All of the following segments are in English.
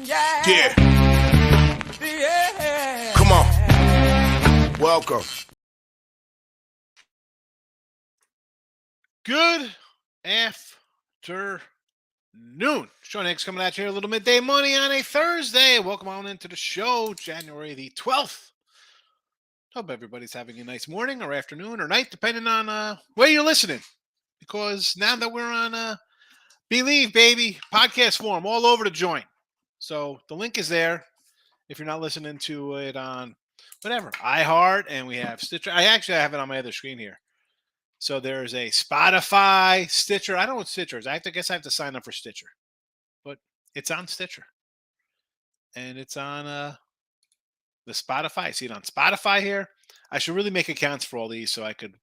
Yeah. Come on. Welcome. Good afternoon. Sean Higgs coming at you here, a little midday money on a Thursday. Welcome on into the show, January the 12th. Hope everybody's having a nice morning or afternoon or night, depending on where you're listening. Because now that we're on Believe, baby, podcast form all over the joint. So the link is there if you're not listening to it on whatever, iHeart, and we have Stitcher. I have it on my other screen here. So there's a Spotify, Stitcher. I don't know what Stitcher is. I guess I have to sign up for Stitcher. But it's on Stitcher. And it's on the Spotify. I see it on Spotify here. I should really make accounts for all these so I could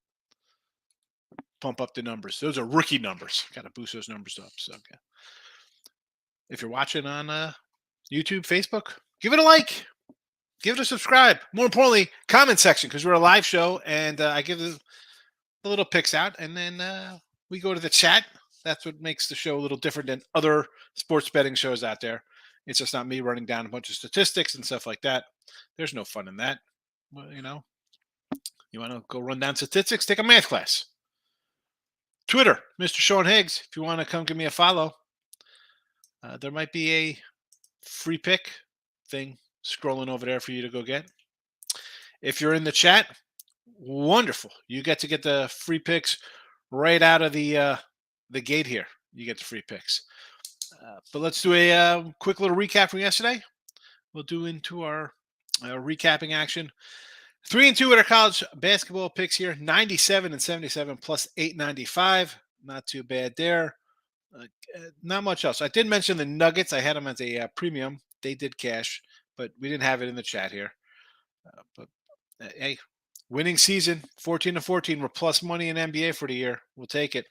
pump up the numbers. Those are rookie numbers. Got to boost those numbers up. So okay. If you're watching on YouTube, Facebook, give it a like. Give it a subscribe. More importantly, comment section, because we're a live show and I give the little picks out, and then we go to the chat. That's what makes the show a little different than other sports betting shows out there. It's just not me running down a bunch of statistics and stuff like that. There's no fun in that. Well, you want to go run down statistics, take a math class. Twitter, Mr. Sean Higgs. If you want to come give me a follow, there might be a free pick thing scrolling over there for you to go get. If you're in the chat, wonderful. You get to get the free picks right out of the gate here. You get the free picks. But let's do a quick little recap from yesterday. We'll do into our recapping action. 3-2 at our college basketball picks here. 97 and 77 plus 895. Not too bad there. Not much else. I did mention the Nuggets. I had them as a premium. They did cash, but we didn't have it in the chat here. Hey, winning season, 14-14. We're plus money in NBA for the year. We'll take it.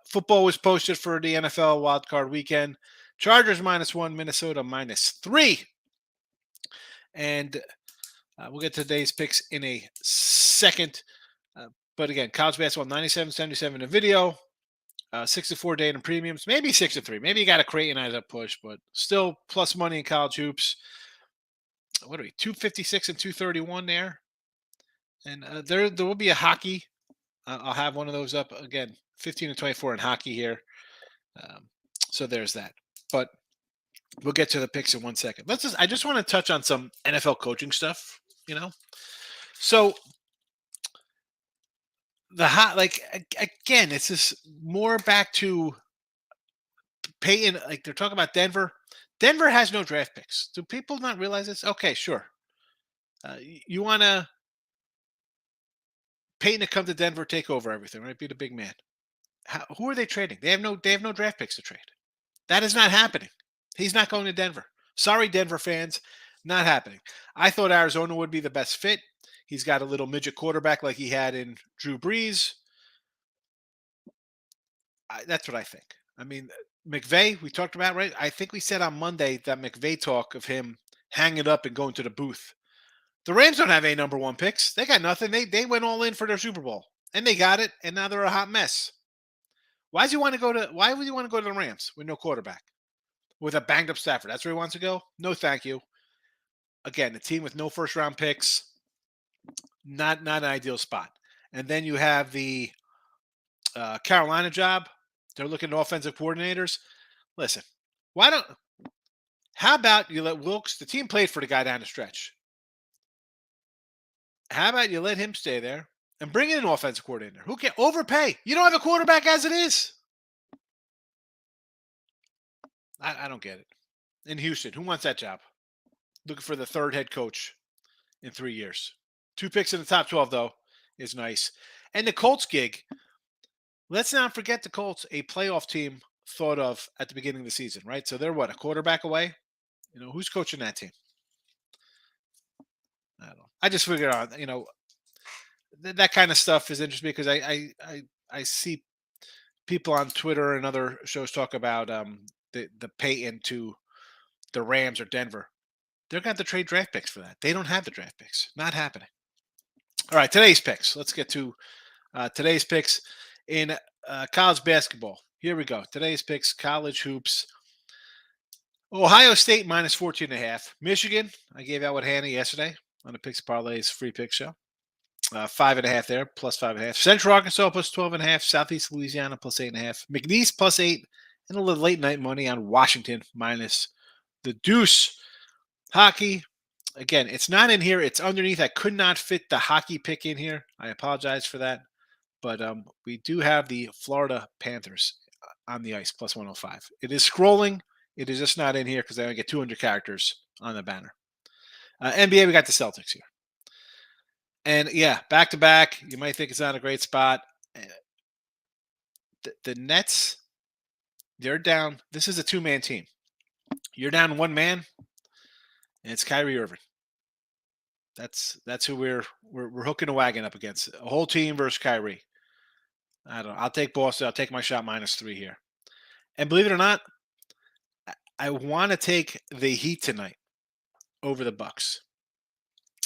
Football was posted for the NFL wildcard weekend. Chargers -1, Minnesota -3. And we'll get to today's picks in a second. But again, college basketball, 97-77 in video. 6-4 day in premiums, maybe 6-3. Maybe you got a Creighton as a push, but still plus money in college hoops. What are we? 256 and 231 there. And there will be a hockey. I'll have one of those up again. 15-24 in hockey here. So there's that. But we'll get to the picks in 1 second. I just want to touch on some NFL coaching stuff. So again, it's just more back to Peyton. Like they're talking about Denver. Denver has no draft picks. Do people not realize this? Okay, sure. You want to Peyton to come to Denver, take over everything, right? Be the big man. Who are they trading? They have no draft picks to trade. That is not happening. He's not going to Denver. Sorry, Denver fans, not happening. I thought Arizona would be the best fit. He's got a little midget quarterback like he had in Drew Brees. That's what I think. I mean, McVay, we talked about, right? I think we said on Monday that McVay talk of him hanging up and going to the booth. The Rams don't have any number one picks. They got nothing. They went all in for their Super Bowl, and they got it, and now they're a hot mess. Why would you want to go to the Rams with no quarterback? With a banged up Stafford? That's where he wants to go? No, thank you. Again, a team with no first round picks. Not an ideal spot. And then you have the Carolina job. They're looking at offensive coordinators. Listen, how about you let Wilkes, the team played for the guy down the stretch. How about you let him stay there and bring in an offensive coordinator? Who can overpay? You don't have a quarterback as it is. I don't get it. In Houston, who wants that job? Looking for the third head coach in 3 years. 2 picks in the top 12, though, is nice. And the Colts gig, let's not forget the Colts, a playoff team thought of at the beginning of the season, right? So they're a quarterback away? Who's coaching that team? I don't know. I just figured out, that kind of stuff is interesting because I see people on Twitter and other shows talk about the pay into the Rams or Denver. They're going to have to trade draft picks for that. They don't have the draft picks. Not happening. All right, today's picks. Let's get to today's picks in college basketball. Here we go. Today's picks, college hoops. Ohio State minus 14.5. Michigan, I gave out with Hannah yesterday on the Picks Parlays free pick show. 5.5 there, plus 5.5. Central Arkansas plus 12.5. Southeast Louisiana plus 8.5. McNeese plus 8. And a little late night money on Washington minus the deuce. Hockey, again, it's not in here. It's underneath. I could not fit the hockey pick in here. I apologize for that. But we do have the Florida Panthers on the ice, plus 105. It is scrolling. It is just not in here because I only get 200 characters on the banner. NBA, we got the Celtics here. And yeah, back to back. You might think it's not a great spot. The Nets, they're down. This is a two-man team. You're down one man, and it's Kyrie Irving. That's who we're hooking a wagon up against. A whole team versus Kyrie. I don't know. I'll take Boston. I'll take my shot -3 here. And believe it or not, I want to take the Heat tonight over the Bucks.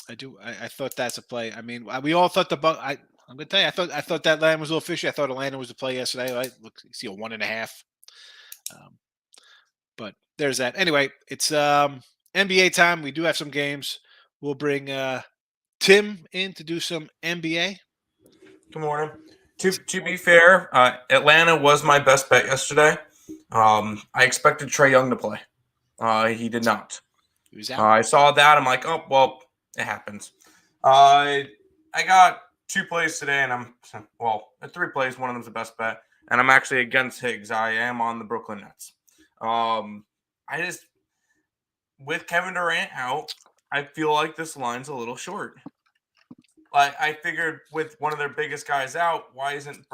I do. I thought that's a play. I mean, we all thought the Bucks. I'm gonna tell you, I thought that line was a little fishy. I thought Atlanta was the play yesterday. Right? Look, you see a 1.5. But there's that. Anyway, it's NBA time. We do have some games. We'll bring Tim in to do some NBA. Good morning. To be fair, Atlanta was my best bet yesterday. I expected Trae Young to play. He did not. He was out. I saw that. I'm like, oh, well, it happens. I got 2 plays today, and 3 plays. One of them's the best bet, and I'm actually against Higgs. I am on the Brooklyn Nets. With Kevin Durant out, I feel like this line's a little short. I figured with one of their biggest guys out, why isn't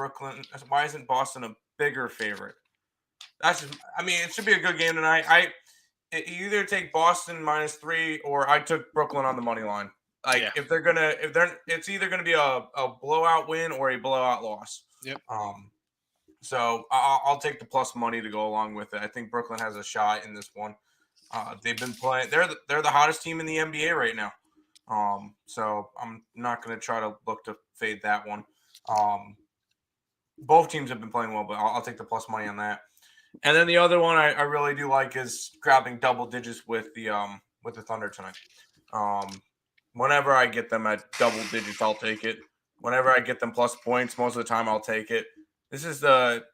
Boston a bigger favorite? It should be a good game tonight. You either take Boston -3 or I took Brooklyn on the money line. It's either gonna be a blowout win or a blowout loss. Yep. So I'll take the plus money to go along with it. I think Brooklyn has a shot in this one. They've been playing. They're the hottest team in the NBA right now. So I'm not going to try to look to fade that one. Both teams have been playing well, but I'll take the plus money on that. And then the other one I really do like is grabbing double digits with the Thunder tonight. Whenever I get them at double digits, I'll take it. Whenever I get them plus points, most of the time I'll take it. This is the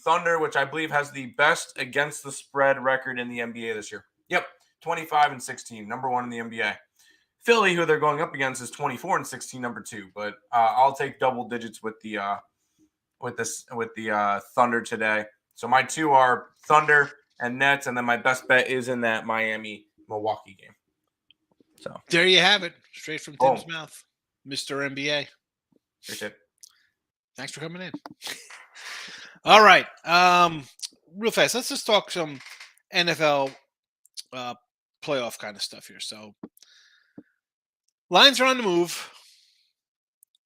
Thunder, which I believe has the best against the spread record in the NBA this year. Yep, 25-16, number 1 in the NBA. Philly, who they're going up against, is 24-16, number 2. But I'll take double digits with the Thunder today. So my 2 are Thunder and Nets, and then my best bet is in that Miami-Milwaukee game. So there you have it, straight from Tim's mouth, Mr. NBA. Appreciate it. Thanks for coming in. All right, real fast. Let's just talk some NFL playoff kind of stuff here. So lines are on the move,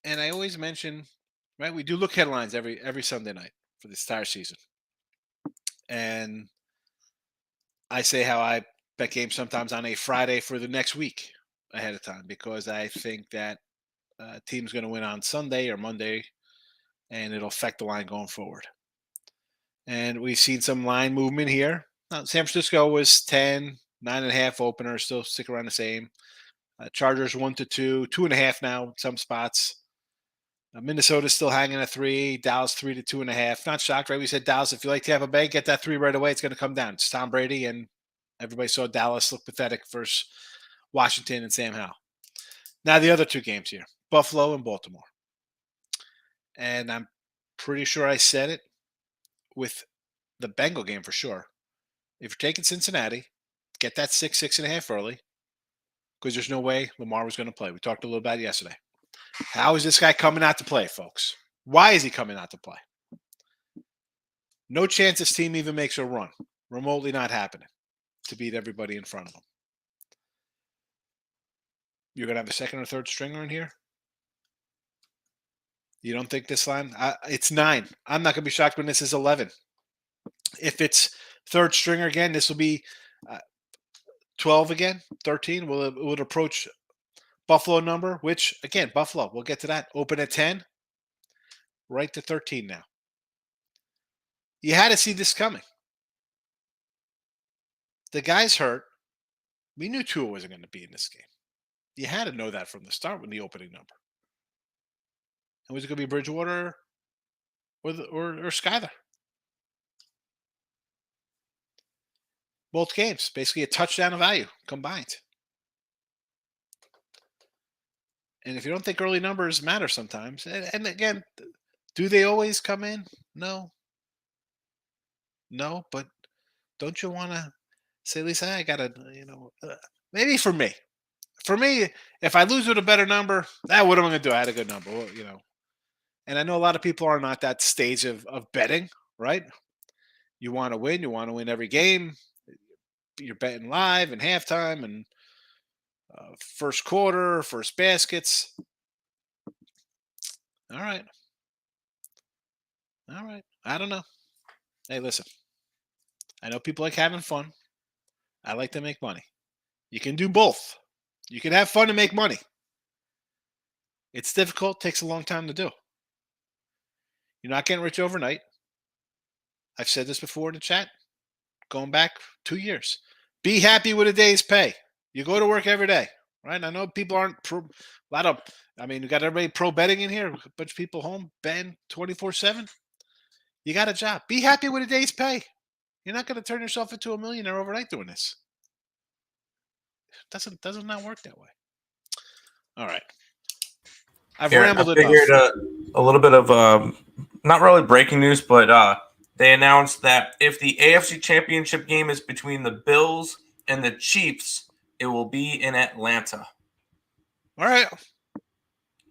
and I always mention, right? We do look headlines every Sunday night for this entire season, and I say how I bet games sometimes on a Friday for the next week ahead of time because I think that team's going to win on Sunday or Monday, and it'll affect the line going forward. And we've seen some line movement here. Now, San Francisco was 10, 9.5 opener, still stick around the same. Chargers 1-2, 2.5 now, some spots. Minnesota's still hanging at 3, Dallas 3 to 2.5. Not shocked, right? We said Dallas, if you like Tampa Bay, get that 3 right away. It's going to come down. It's Tom Brady, and everybody saw Dallas look pathetic versus Washington and Sam Howell. Now the other 2 games here, Buffalo and Baltimore. And I'm pretty sure I said it with the Bengal game for sure. If you're taking Cincinnati, get that 6.5 early because there's no way Lamar was going to play. We talked a little about it yesterday. How is this guy coming out to play, folks? Why is he coming out to play? No chance this team even makes a run. Remotely not happening to beat everybody in front of them. You're going to have a second or third stringer in here? You don't think this line? It's 9. I'm not going to be shocked when this is 11. If it's third stringer again, this will be 12 again, 13. Will it approach Buffalo number, which, again, Buffalo, we'll get to that. Open at 10, right to 13 now. You had to see this coming. The guy's hurt. We knew Tua wasn't going to be in this game. You had to know that from the start with the opening number. And was it going to be Bridgewater or Skyler? Both games, basically a touchdown of value combined. And if you don't think early numbers matter sometimes, and again, do they always come in? No. No, but don't you want to say, Lisa, I got to, maybe for me. For me, if I lose with a better number, what am I going to do? I had a good number, And I know a lot of people are not that stage of betting, right? You want to win. You want to win every game. You're betting live and halftime and first quarter, first baskets. All right. I don't know. Hey, listen. I know people like having fun. I like to make money. You can do both. You can have fun and make money. It's difficult. Takes a long time to do. You're not getting rich overnight. I've said this before in the chat. Going back 2 years. Be happy with a day's pay. You go to work every day, right? I know people aren't you got everybody pro betting in here. A bunch of people home betting 24/7. You got a job. Be happy with a day's pay. You're not going to turn yourself into a millionaire overnight doing this. Doesn't not work that way. All right. I've rambled enough. I figured a little bit of not really breaking news, but they announced that if the AFC Championship game is between the Bills and the Chiefs, it will be in Atlanta. All right.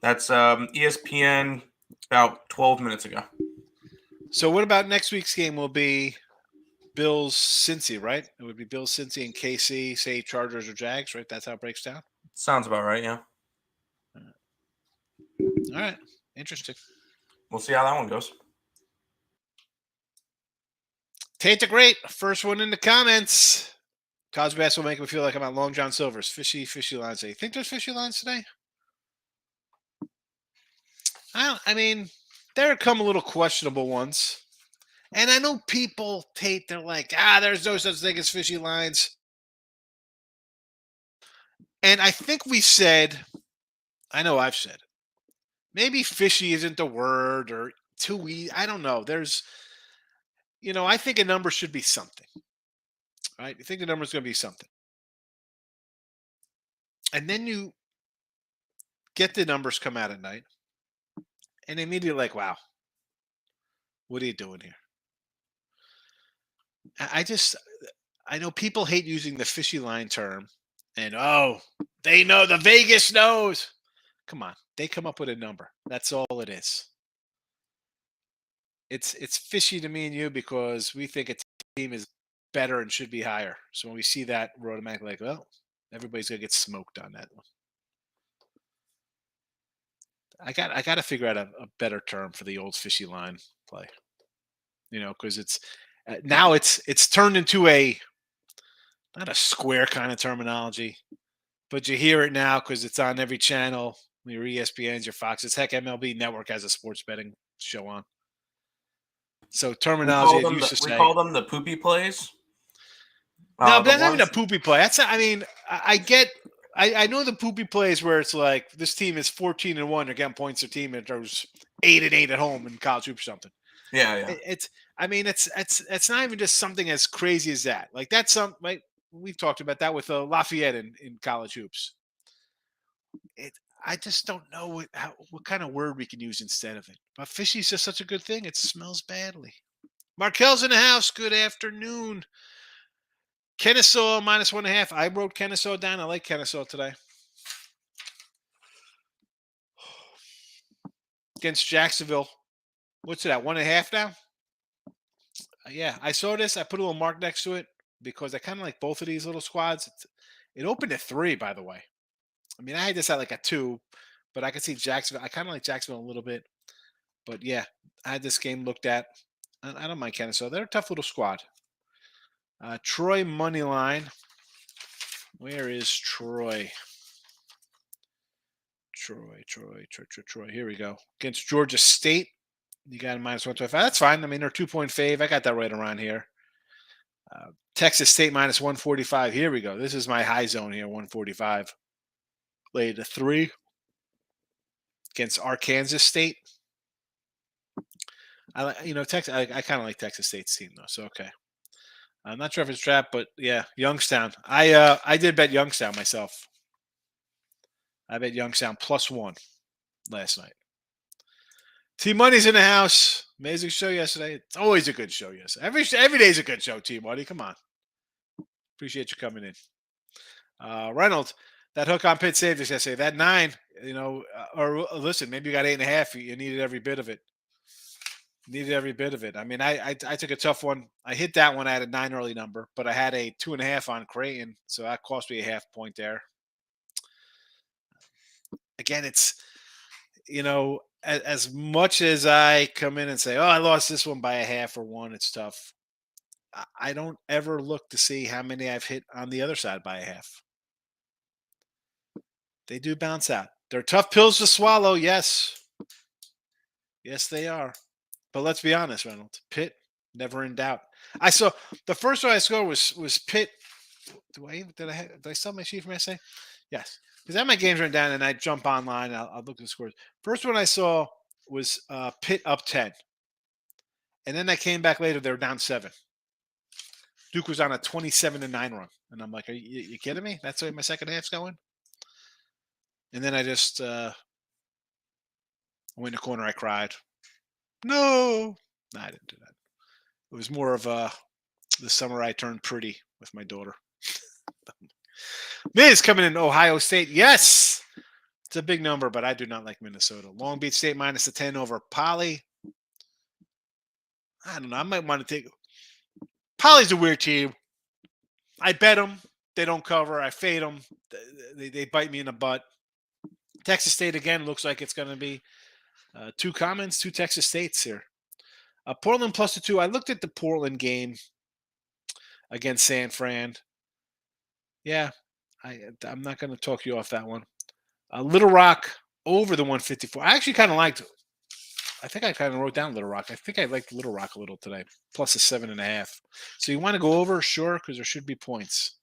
That's ESPN about 12 minutes ago. So what about next week's game will be Bills Cincy, right? It would be Bills Cincy and KC, say Chargers or Jags, right? That's how it breaks down. Sounds about right, yeah. All right. Interesting. We'll see how that one goes. Tate the Great, first one in the comments. College basketball making me feel like I'm at Long John Silver's. Fishy lines. You think there's fishy lines today? There come a little questionable ones. And I know people, Tate, they're like, there's no such thing as fishy lines. And I think we said, I know I've said, maybe fishy isn't the word or too easy. I don't know. There's, I think a number should be something. Right? You think the number is going to be something. And then you get the numbers come out at night. And immediately like, wow, what are you doing here? I know people hate using the fishy line term. And, they know, the Vegas knows. Come on. They come up with a number. That's all it is. It's fishy to me and you because we think a team is better and should be higher. So when we see that, we're automatically like, well, everybody's going to get smoked on that one. I got to figure out a better term for the old fishy line play. Because it's now it's turned into not a square kind of terminology, but you hear it now because it's on every channel. Your ESPNs, your Foxes, heck, MLB Network has a sports betting show on. So terminology we call them the poopy plays. No, but that's not even a poopy play. I know the poopy plays where it's like this team is 14-1, they're getting points their team, and there's 8-8 at home in college hoops or something. Yeah. It's not even just something as crazy as that. Like that's something like we've talked about that with Lafayette in college hoops. I just don't know what kind of word we can use instead of it. But fishy is just such a good thing. It smells badly. Markel's in the house. Good afternoon. Kennesaw -1.5. I wrote Kennesaw down. I like Kennesaw today. Against Jacksonville. What's it at? 1.5 now? Yeah, I saw this. I put a little mark next to it because I kind of like both of these little squads. It opened at 3, by the way. I had this at like a 2, but I could see Jacksonville. I kind of like Jacksonville a little bit. But yeah, I had this game looked at. I don't mind Kennesaw. They're a tough little squad. Troy money line. Where is Troy? Troy. Here we go. Against Georgia State. You got a -125. That's fine. They're 2-point fave. I got that right around here. Texas State minus 145. Here we go. This is my high zone here, 145. Laid a 3 against Arkansas State. Texas. I kind of like Texas State's team though. So okay. I'm not sure if it's trap, but yeah, Youngstown. I did bet Youngstown myself. I bet Youngstown +1 last night. T Money's in the house. Amazing show yesterday. It's always a good show. Yes, every day's a good show. T Money, come on. Appreciate you coming in. Reynolds, that hook on Pitt saved us yesterday. That 9, or listen, maybe you got 8.5. You needed every bit of it. I mean, I took a tough one. I hit that one at a 9 early number, but I had a 2.5 on Creighton, so that cost me a half point there. Again, it's as much as I come in and say, "Oh, I lost this one by a half or 1," it's tough. I don't ever look to see how many I've hit on the other side by a half. They do bounce out. They're tough pills to swallow. Yes, they are. But let's be honest, Reynolds. Pitt, never in doubt. I saw the first one I scored was Pitt. Did I sell my sheet from yesterday? Yes, because I have my games written down and I jump online. I'll look at the scores. First one I saw was Pitt up 10, and then I came back later. They were down 7. Duke was on a 27-9 run, and I'm like, "Are you kidding me? That's the way my second half's going." And then I just went in the corner. I cried. No, I didn't do that. It was more of the summer I turned pretty with my daughter. Miz coming in Ohio State. Yes, it's a big number, but I do not like Minnesota. Long Beach State minus the 10 over Poly. I don't know. I might want to take. Poly's a weird team. I bet them. They don't cover. I fade them. They bite me in the butt. Texas State, again, looks like it's going to be 2 comments, 2 Texas States here. Portland plus the 2. I looked at the Portland game against San Fran. Yeah, I'm not going to talk you off that one. Little Rock over the 154. I actually kind of liked it. I think I kind of wrote down Little Rock. I think I liked Little Rock a little today. Plus a 7.5. So you want to go over? Sure, because there should be points.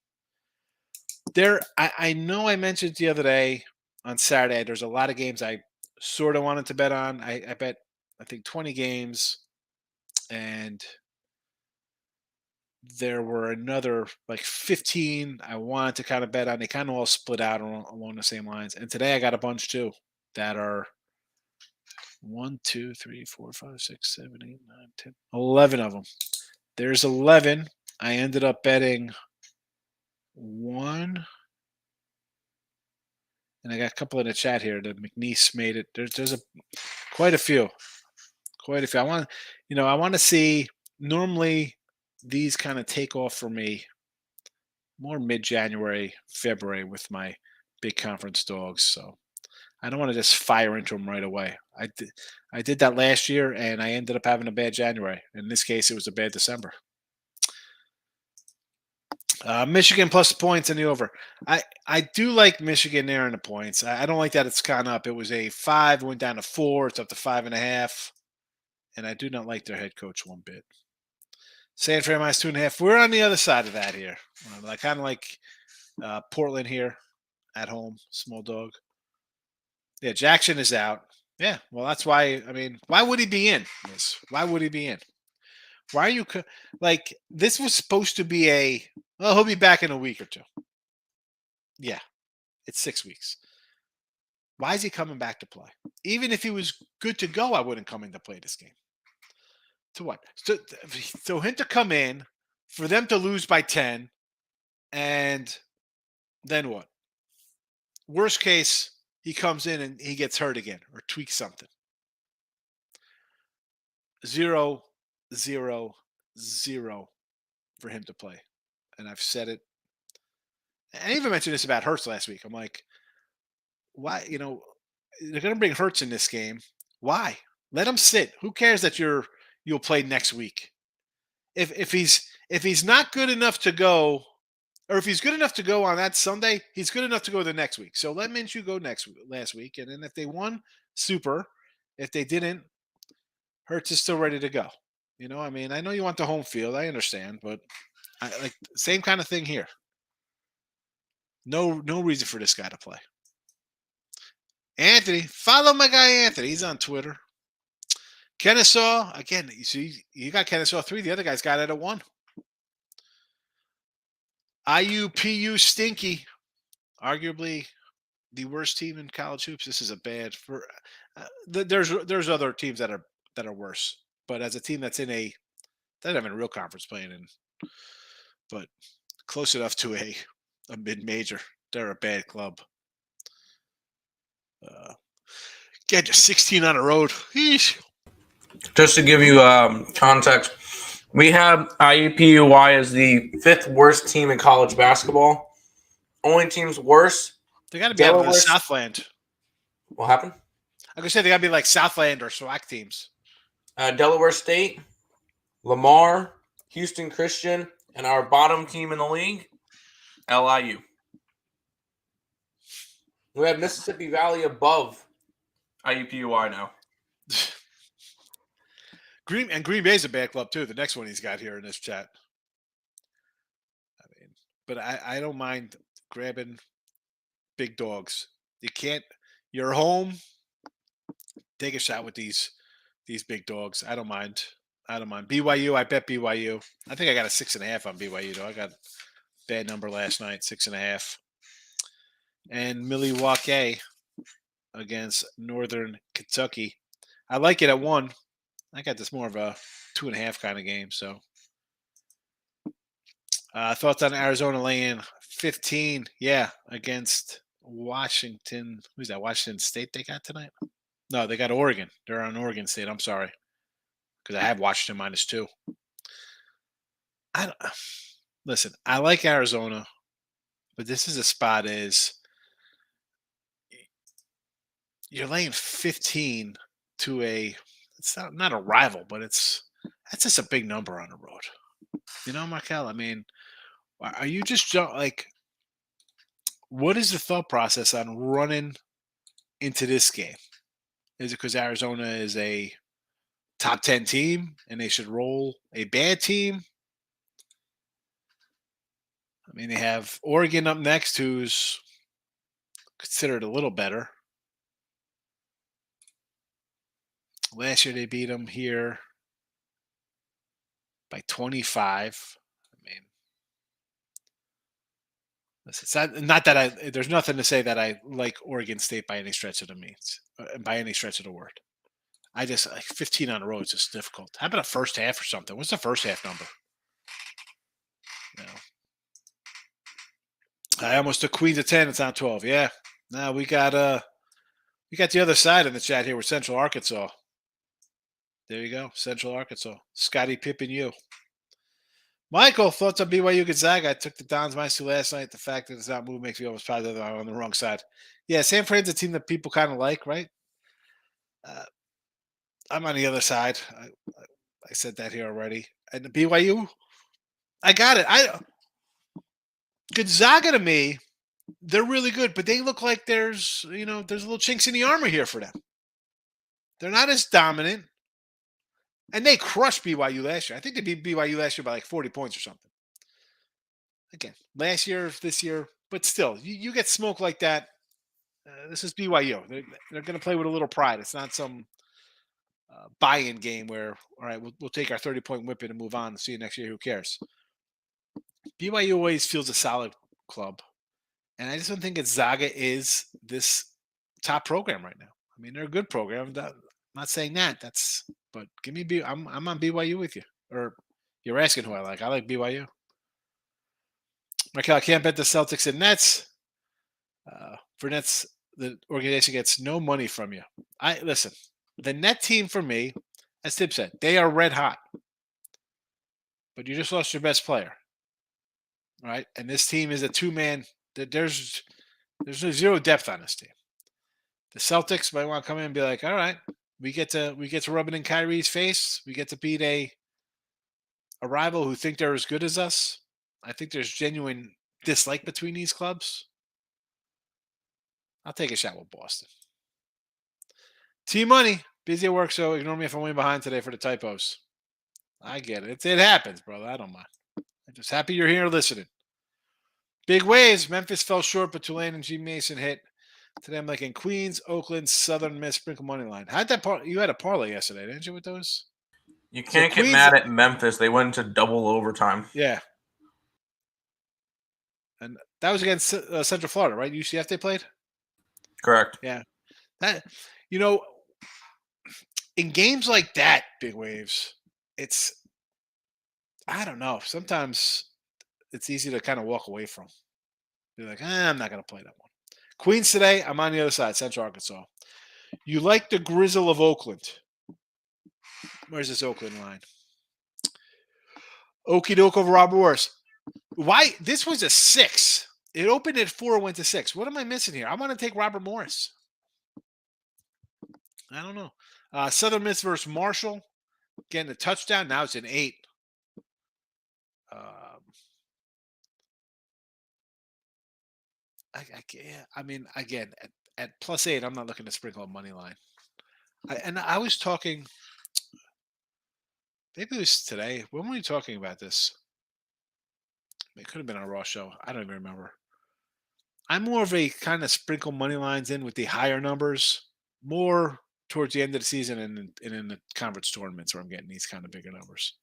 I know I mentioned the other day on Saturday, there's a lot of games I sort of wanted to bet on. I bet, I think, 20 games. And there were another like 15 I wanted to kind of bet on. They kind of all split out along the same lines. And today I got a bunch too that are 1, 2, 3, 4, 5, 6, 7, 8, 9, 10, 11 of them. There's 11. I ended up betting 1. And I got a couple in the chat here. The McNeese made it. There's quite a few. I want to see. Normally, these kind of take off for me more mid-January, February with my big conference dogs. So I don't want to just fire into them right away. I did that last year, and I ended up having a bad January. In this case, it was a bad December. Michigan plus the points and the over. I do like Michigan there in the points. I don't like that it's gone up. It was a 5, went down to 4. It's up to 5.5. And I do not like their head coach one bit. San Fran minus 2.5. We're on the other side of that here. I kind of like Portland here at home. Small dog. Yeah, Jackson is out. Yeah, well, that's why. I mean, why would he be in this? Why would he be in? Why are you this was supposed to be he'll be back in a week or 2. Yeah, it's 6 weeks. Why is he coming back to play? Even if he was good to go, I wouldn't come in to play this game. To what? So him to come in, for them to lose by 10, and then what? Worst case, he comes in and he gets hurt again or tweaks something. 0, 0, 0 for him to play. And I've said it. I even mentioned this about Hurts last week. I'm like, why? They're going to bring Hurts in this game. Why? Let him sit. Who cares that you'll play next week? If he's not good enough to go, or if he's good enough to go on that Sunday, he's good enough to go the next week. So let Minshew go last week, and then if they won, super. If they didn't, Hurts is still ready to go. I mean, I know you want the home field. I understand, but Like same kind of thing here. No reason for this guy to play. Anthony, follow my guy Anthony. He's on Twitter. Kennesaw, again, you see, you got Kennesaw 3. The other guy's got it at 1. IUPU Stinky, arguably the worst team in college hoops. This is a bad for. There's other teams that are worse, but as a team that's in a doesn't have a real conference playing in, but close enough to a mid major, they're a bad club. Get just 16 on the road. Eesh. Just to give you context, we have IUPUI as the 5th worst team in college basketball. Only teams worse. They got to be out of the Southland. What happened? I could say they got to be like Southland or SWAC teams. Delaware State, Lamar, Houston Christian, and our bottom team in the league, LIU. We have Mississippi Valley above IUPUI now. Green Bay's a bad club too. The next one he's got here in this chat. I mean, but I don't mind grabbing big dogs. You can't. You're home. Take a shot with these big dogs. I don't mind. BYU. I bet BYU. I think I got a 6.5 on BYU though. I got a bad number last night, 6.5. And Milwaukee against Northern Kentucky. I like it at 1. I got this more of a 2.5 kind of game. So, thoughts on Arizona laying 15? Yeah, against Washington. Who's that? Washington State they got tonight? No, they got Oregon. They're on Oregon State. I'm sorry, because I have Washington -2. Listen. I like Arizona, but this is a spot you're laying 15 to a. It's not a rival, but that's just a big number on the road. You know, Markel, I mean, are you just like, what is the thought process on running into this game? Is it because Arizona is a top 10 team and they should roll a bad team? I mean, they have Oregon up next, who's considered a little better. Last year they beat them here by 25. I mean, it's not that there's nothing to say that I like Oregon State by any stretch of the word. I just like 15 on the road is just difficult. How about a first half or something? What's the first half number? I almost took Queens at 10. It's on 12. Yeah. Now we got the other side in the chat here with Central Arkansas. There you go. Central Arkansas. Scottie Pippen, you. Michael, thoughts on BYU Gonzaga? I took the Dons -2 last night. The fact that it's not moved makes me almost positive I'm on the wrong side. Yeah, San Fran's a team that people kind of like, right? I'm on the other side. I said that here already. And the BYU, I got it. Gonzaga to me, they're really good, but they look like there's little chinks in the armor here for them. They're not as dominant. And they crushed BYU last year. I think they beat BYU last year by like 40 points or something. Again, last year, this year, but still, you get smoked like that. This is BYU. They're going to play with a little pride. It's not some buy-in game where, all right, we'll take our 30-point whipping and move on. See you next year. Who cares? BYU always feels a solid club. And I just don't think Gonzaga is this top program right now. I mean, they're a good program. I'm not saying that. But give me I'm on BYU with you. Or you're asking who I like. I like BYU. Michael, I can't bet the Celtics and Nets. For Nets, the organization gets no money from you. Listen, the net team for me, as Tip said, they are red hot. But you just lost your best player. All right? And this team is a two-man. There's zero depth on this team. The Celtics might want to come in and be like, all right, we get to rub it in Kyrie's face. We get to beat a rival who think they're as good as us. I think there's genuine dislike between these clubs. I'll take a shot with Boston. T-Money, busy at work, so ignore me if I'm way behind today for the typos. I get it. It happens, brother. I don't mind. Just happy you're here listening. Big waves. Memphis fell short, but Tulane and G. Mason hit. Today I'm like in Queens, Oakland, Southern Miss, sprinkle money line. How'd that you had a parlay yesterday, didn't you, with those? You So can't get Queens- mad at Memphis. They went into double overtime. Yeah. And that was against Central Florida, right? UCF they played? Correct. Yeah. That, you know, in games like that, big waves, it's, I don't know. Sometimes it's easy to kind of walk away from. You're like, I'm not going to play that one. Queens today, I'm on the other side, Central Arkansas. You like the Grizzle of Oakland. Where's this Oakland line? Okie doke over Robert Morris. Why? This was a 6. It opened at 4, went to 6. What am I missing here? I want to take Robert Morris. I don't know. Southern Miss versus Marshall. Getting a touchdown. Now it's an 8. I mean, again, at +8, I'm not looking to sprinkle a money line. I was talking, maybe it was today. When were we talking about this? It could have been on a Raw show. I don't even remember. I'm more of a kind of sprinkle money lines in with the higher numbers, more towards the end of the season and in the conference tournaments where I'm getting these kind of bigger numbers.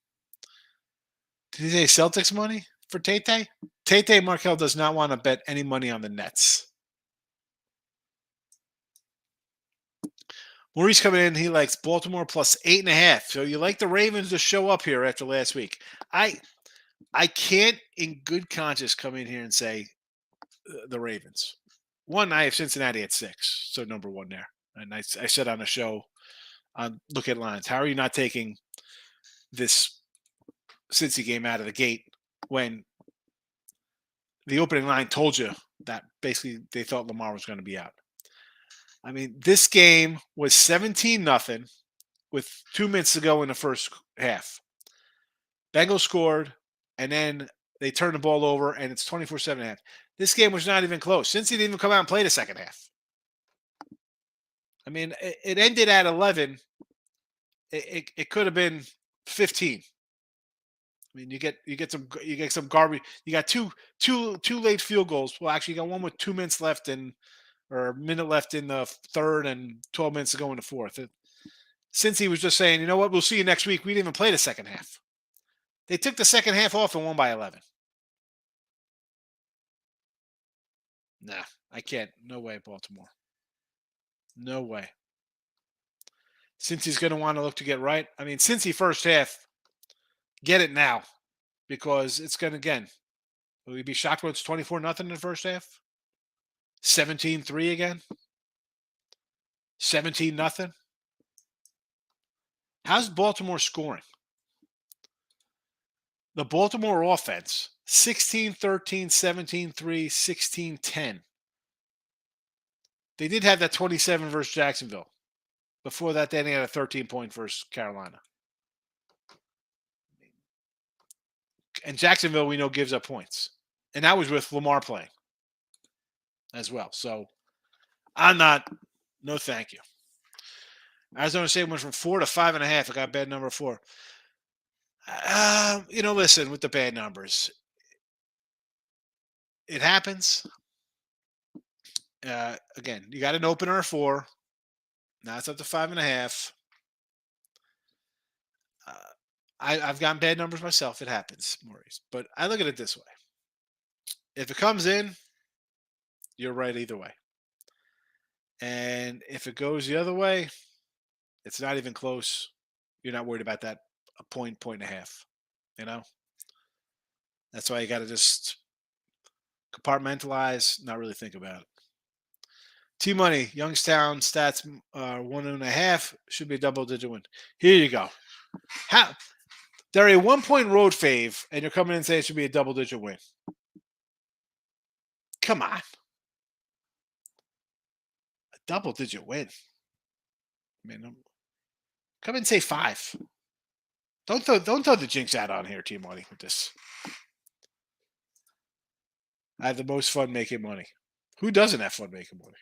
Did he say Celtics money for Tate? Tate Markel does not want to bet any money on the Nets. Maurice coming in, he likes Baltimore plus 8.5. So you like the Ravens to show up here after last week. I can't in good conscience come in here and say the Ravens. One, I have Cincinnati at 6, so number 1 there. And I said on the show on Look at Lines, how are you not taking this Cincy game out of the gate when the opening line told you that basically they thought Lamar was going to be out? I mean, this game was 17-0 with 2 minutes to go in the first half. Bengals scored, and then they turned the ball over, and it's 24-7.5. This game was not even close. Cincy didn't even come out and play the second half. I mean, it ended at 11. It could have been 15. I mean, you get some garbage. You got two late field goals. Well, actually, you got one with 2 minutes left or a minute left in the third and 12 minutes to go in the fourth. Since he was just saying, you know what, we'll see you next week. We didn't even play the second half. They took the second half off and won by 11. Nah, I can't. No way, Baltimore. No way. Since he's going to want to look to get right. I mean, since he first half, get it now because it's going to, again, will you be shocked when it's 24-0 in the first half? 17-3 again? 17-0? How's Baltimore scoring? The Baltimore offense, 16-13, 17-3, 16-10. They did have that 27 versus Jacksonville. Before that, they had a 13-point versus Carolina. And Jacksonville, we know, gives up points. And that was with Lamar playing as well. So I'm not, no thank you. Arizona State went from 4 to 5.5. I got bad number 4. Listen, with the bad numbers, it happens. Again, you got an opener of 4. Now it's up to 5.5. I've gotten bad numbers myself. It happens, Maurice. But I look at it this way. If it comes in, you're right either way. And if it goes the other way, it's not even close. You're not worried about that a point and a half. You know? That's why you got to just compartmentalize, not really think about it. T-Money, Youngstown stats 1.5 should be a double-digit win. Here you go. They're a 1-point road fave, and you're coming in and saying it should be a double-digit win. Come on. A double-digit win. I mean, come in and say 5. Don't throw the jinx out on here, T-Money, with this. I have the most fun making money. Who doesn't have fun making money?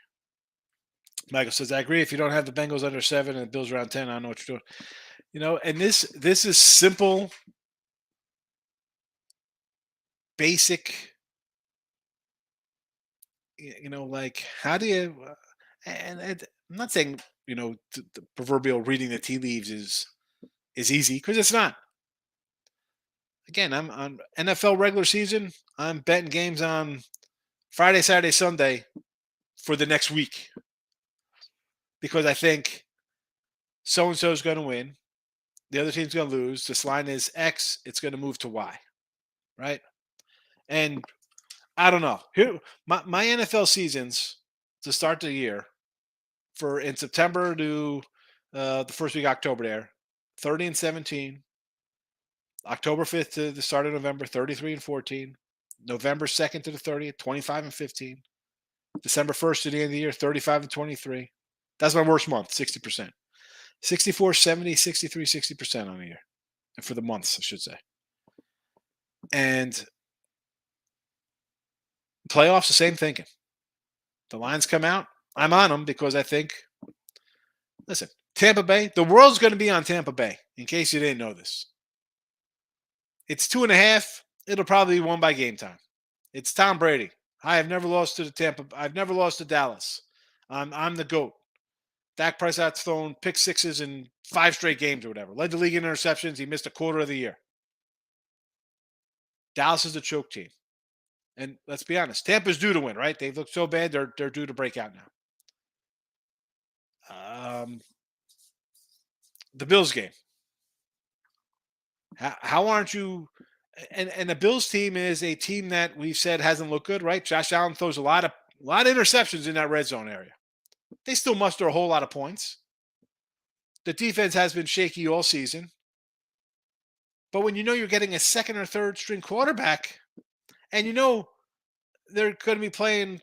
Michael says, I agree. If you don't have the Bengals under 7 and the Bills around 10, I don't know what you're doing. And this is simple. basic, like how do you? And I'm not saying the proverbial reading the tea leaves is easy because it's not. Again, I'm on NFL regular season. I'm betting games on Friday, Saturday, Sunday for the next week because I think so and so is going to win. The other team's going to lose. This line is X. It's going to move to Y, right? And I don't know. Here, my NFL seasons to start the year for in September to the first week of October there, 30-17. October 5th to the start of November, 33-14. November 2nd to the 30th, 25-15. December 1st to the end of the year, 35-23. That's my worst month, 60%. 64, 70, 63, 60% on the year. And for the months, I should say. And playoffs, the same thinking. The lines come out. I'm on them because I think, listen, Tampa Bay, the world's going to be on Tampa Bay, in case you didn't know this. It's 2.5. It'll probably be won by game time. It's Tom Brady. I've never lost to Dallas. I'm the GOAT. Dak Prescott's thrown pick sixes in 5 straight games or whatever. Led the league in interceptions. He missed a quarter of the year. Dallas is the choke team. And let's be honest, Tampa's due to win, right? They've looked so bad, they're due to break out now. The Bills game. How aren't you? And the Bills team is a team that we've said hasn't looked good, right? Josh Allen throws a lot of interceptions in that red zone area. They still muster a whole lot of points. The defense has been shaky all season. But when you know you're getting a second or third string quarterback, and you know they're going to be playing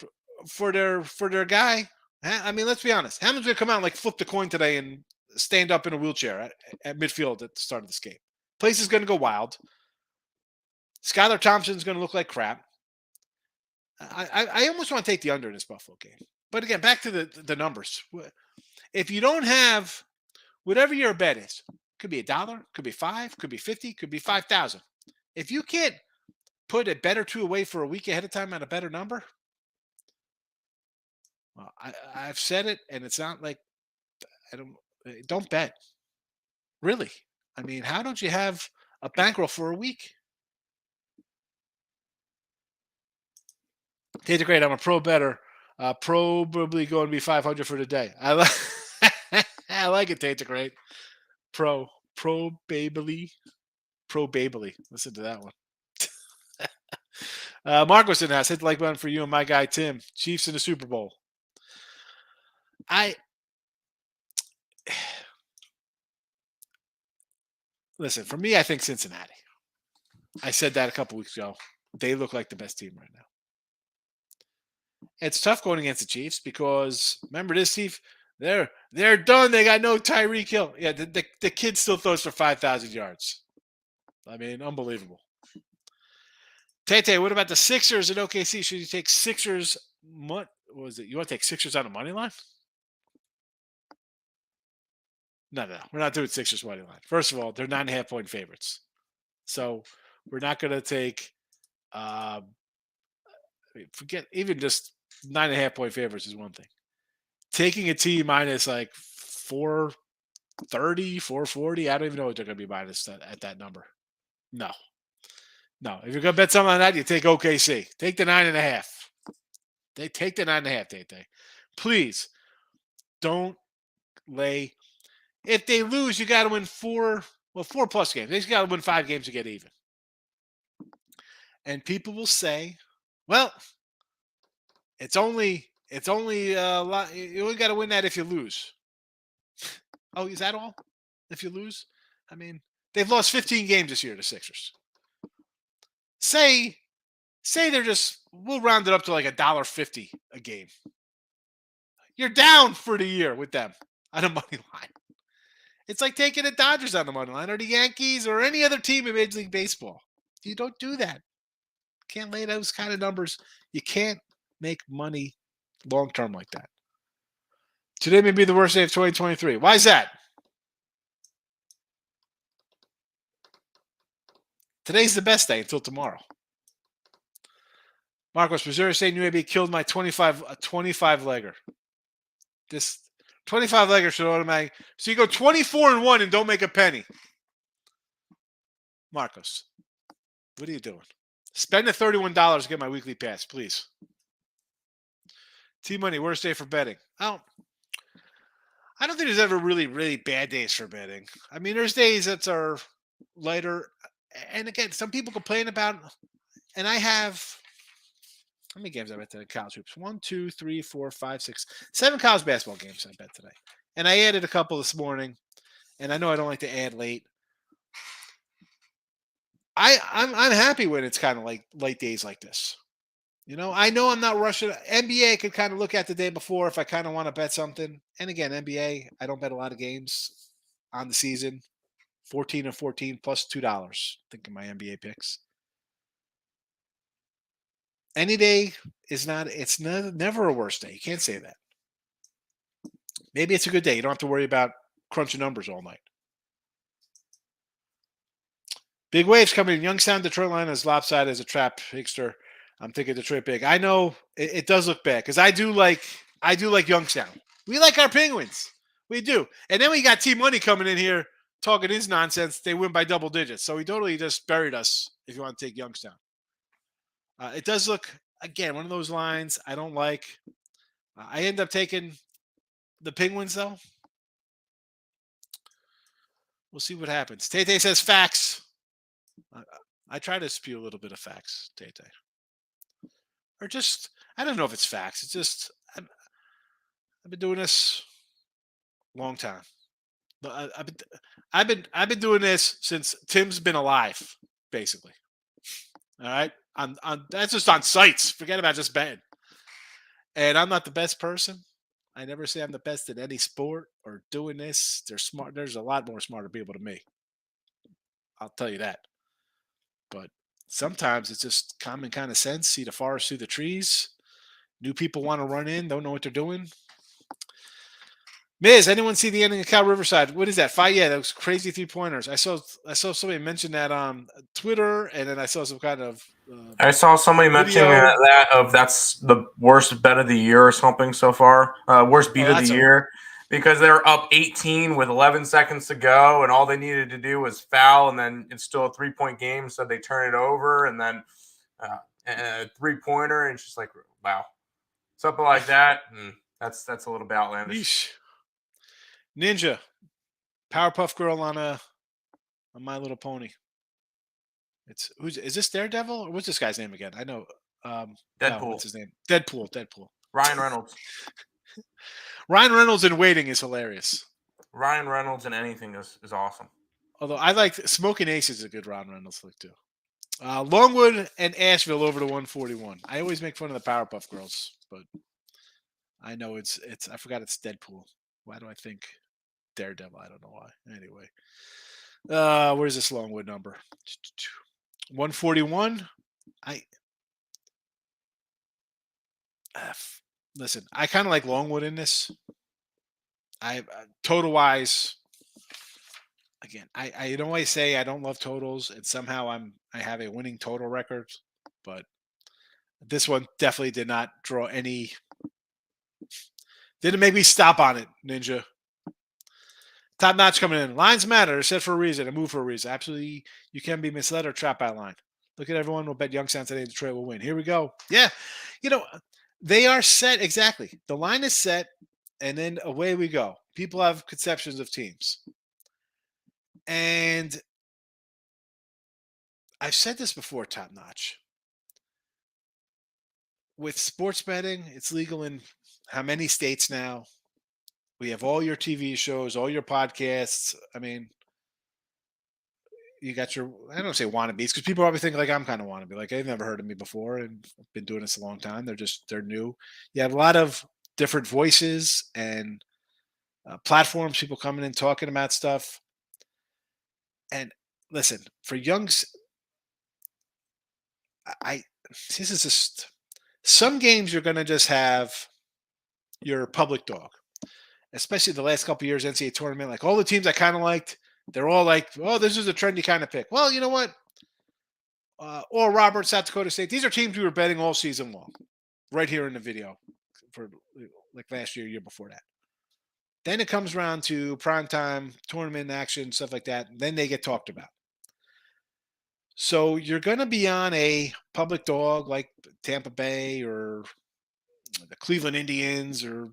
for their guy, I mean, let's be honest. Hammond's going to come out and like flip the coin today and stand up in a wheelchair at midfield at the start of this game. Place is going to go wild. Skylar Thompson's going to look like crap. I almost want to take the under in this Buffalo game. But again, back to the numbers. If you don't have whatever your bet is, could be $1, could be $5, could be $50, could be $5,000. If you can't put a bet or two away for a week ahead of time at a better number, well, I've said it, and it's not like don't bet. Really. I mean, how don't you have a bankroll for a week? Data great. I'm a pro better. Probably going to be 500 for the day. I like it, Data great. Pro Babely. Listen to that one. Marcos in house. Hit the like button for you and my guy Tim. Chiefs in the Super Bowl. Listen, for me, I think Cincinnati. I said that a couple weeks ago. They look like the best team right now. It's tough going against the Chiefs because remember this, Steve? They're done. They got no Tyreek Hill. Yeah, the kid still throws for 5,000 yards. I mean, unbelievable. Tete, what about the Sixers at OKC? Should you take Sixers? What was it? You want to take Sixers on the money line? No. We're not doing Sixers money line. First of all, they're 9.5-point favorites. So we're not going to take forget even just 9.5-point favorites is one thing. Taking a team minus like 430, 440, I don't even know what they're going to be minus at that number. No. If you're going to bet something on that, you take OKC. Take the 9.5. They take the 9.5, Tate. Please don't lay. If they lose, you got to win 4 plus games. They just got to win 5 games to get even. And people will say, well, it's only a lot. You only got to win that if you lose. Oh, is that all? If you lose? I mean, they've lost 15 games this year, the Sixers. Say they're we'll round it up to like $1.50 a game. You're down for the year with them on a money line. It's like taking the Dodgers on the money line or the Yankees or any other team in Major League Baseball. You don't do that. Can't lay those kind of numbers. You can't make money long term like that. Today may be the worst day of 2023. Why is that? Today's the best day until tomorrow. Marcos, Missouri State and UAB killed my 25 legger. This 25 legger should automatic. So you go 24-1 and don't make a penny. Marcos, what are you doing? Spend the $31 to get my weekly pass, please. T-Money, worst day for betting. I don't think there's ever really, really bad days for betting. I mean, there's days that are lighter. And again, some people complain about, and I have, how many games I bet today? College hoops. 1, 2, 3, 4, 5, 6, 7 college basketball games I bet today. And I added a couple this morning. And I know I don't like to add late. I'm happy when it's kind of like late days like this. You know I'm not rushing. NBA I could kind of look at the day before if I kind of want to bet something. And again, NBA, I don't bet a lot of games on the season. 14-14 plus $2. Thinking my NBA picks. Any day is not. It's never a worse day. You can't say that. Maybe it's a good day. You don't have to worry about crunching numbers all night. Big waves coming in. Youngstown, Detroit line is lopsided as a trap, Higster. I'm thinking Detroit big. I know it does look bad because I do like Youngstown. We like our Penguins. We do. And then we got T-Money coming in here talking his nonsense. They win by double digits. So he totally just buried us if you want to take Youngstown. It does look, again, one of those lines I don't like. I end up taking the Penguins, though. We'll see what happens. Tay says facts. I try to spew a little bit of facts, Tay. Or just, I don't know if it's facts. It's just, I've been doing this a long time. I've been doing this since Tim's been alive, basically. All right, on that's just on sites. Forget about just betting. And I'm not the best person. I never say I'm the best at any sport or doing this. They're smart. There's a lot more smarter people than me. I'll tell you that. But sometimes it's just common kind of sense. See the forest through the trees. New people want to run in, don't know what they're doing. Miz, anyone see the ending of Cal Riverside? What is that? Yeah, that was crazy 3-pointers. I saw somebody mention that on Twitter, and then I saw some kind of. I saw somebody mentioning that's the worst bet of the year or something so far. Worst beat of the year because they're up 18 with 11 seconds to go, and all they needed to do was foul, and then it's still a 3-point game, so they turn it over, and then a 3-pointer, and it's just like, wow, something like that. That's a little bit outlandish. Yeesh. Ninja, Powerpuff Girl on My Little Pony. Is this Daredevil or what's this guy's name again? I know. Deadpool. No, what's his name? Deadpool. Ryan Reynolds. Ryan Reynolds in Waiting is hilarious. Ryan Reynolds in anything is awesome. Although I like Smoking Ace is a good Ryan Reynolds flick too. Longwood and Asheville over to 141. I always make fun of the Powerpuff Girls, but I know it's I forgot it's Deadpool. Why do I think Daredevil? I don't know why. Anyway, where's this Longwood number? 141. Listen, I kind of like Longwood in this. Total wise, again, I don't always say I don't love totals, and somehow I have a winning total record, but this one definitely did not draw any. Didn't make me stop on it, Ninja. Top notch coming in. Lines matter. They're set for a reason. A move for a reason. Absolutely, you can be misled or trapped by a line. Look at everyone. We'll bet Youngstown today. Detroit will win. Here we go. Yeah, they are set exactly. The line is set, and then away we go. People have conceptions of teams, and I've said this before. Top notch. With sports betting, it's legal in how many states now? We have all your TV shows, all your podcasts. I mean, you got your, I don't say wannabes because people probably think like I'm kind of wannabe. Like they've never heard of me before and I've been doing this a long time. They're new. You have a lot of different voices and platforms, people coming in talking about stuff. And listen, for Youngs, this is just, some games you're going to just have your public dog. Especially the last couple of years NCAA tournament, like all the teams I kind of liked, they're all like, oh, this is a trendy kind of pick. Well, you know what? Oral Roberts, South Dakota State. These are teams we were betting all season long, right here in the video for like last year before that. Then it comes around to primetime tournament action, stuff like that. Then they get talked about. So you're going to be on a public dog like Tampa Bay or the Cleveland Indians or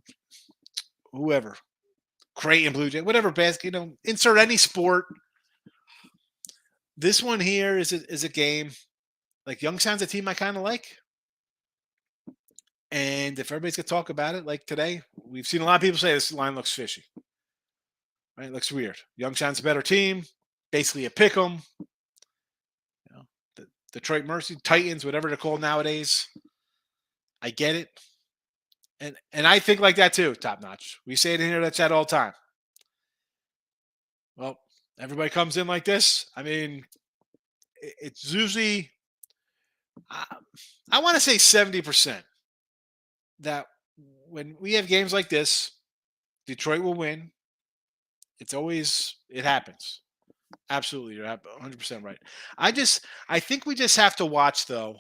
whoever, Creighton Blue Jay, whatever basket, insert any sport. This one here is a game. Like Youngstown's a team I kind of like. And if everybody's going to talk about it, like today, we've seen a lot of people say this line looks fishy. Right? It looks weird. Youngstown's a better team. Basically a pick 'em. The Detroit Mercy, Titans, whatever they're called nowadays. I get it. And I think like that too, top notch. We say it in here, that's that all the time. Well, everybody comes in like this. I mean, it's usually, I want to say 70% that when we have games like this, Detroit will win. It happens. Absolutely. You're 100% right. I think we just have to watch, though,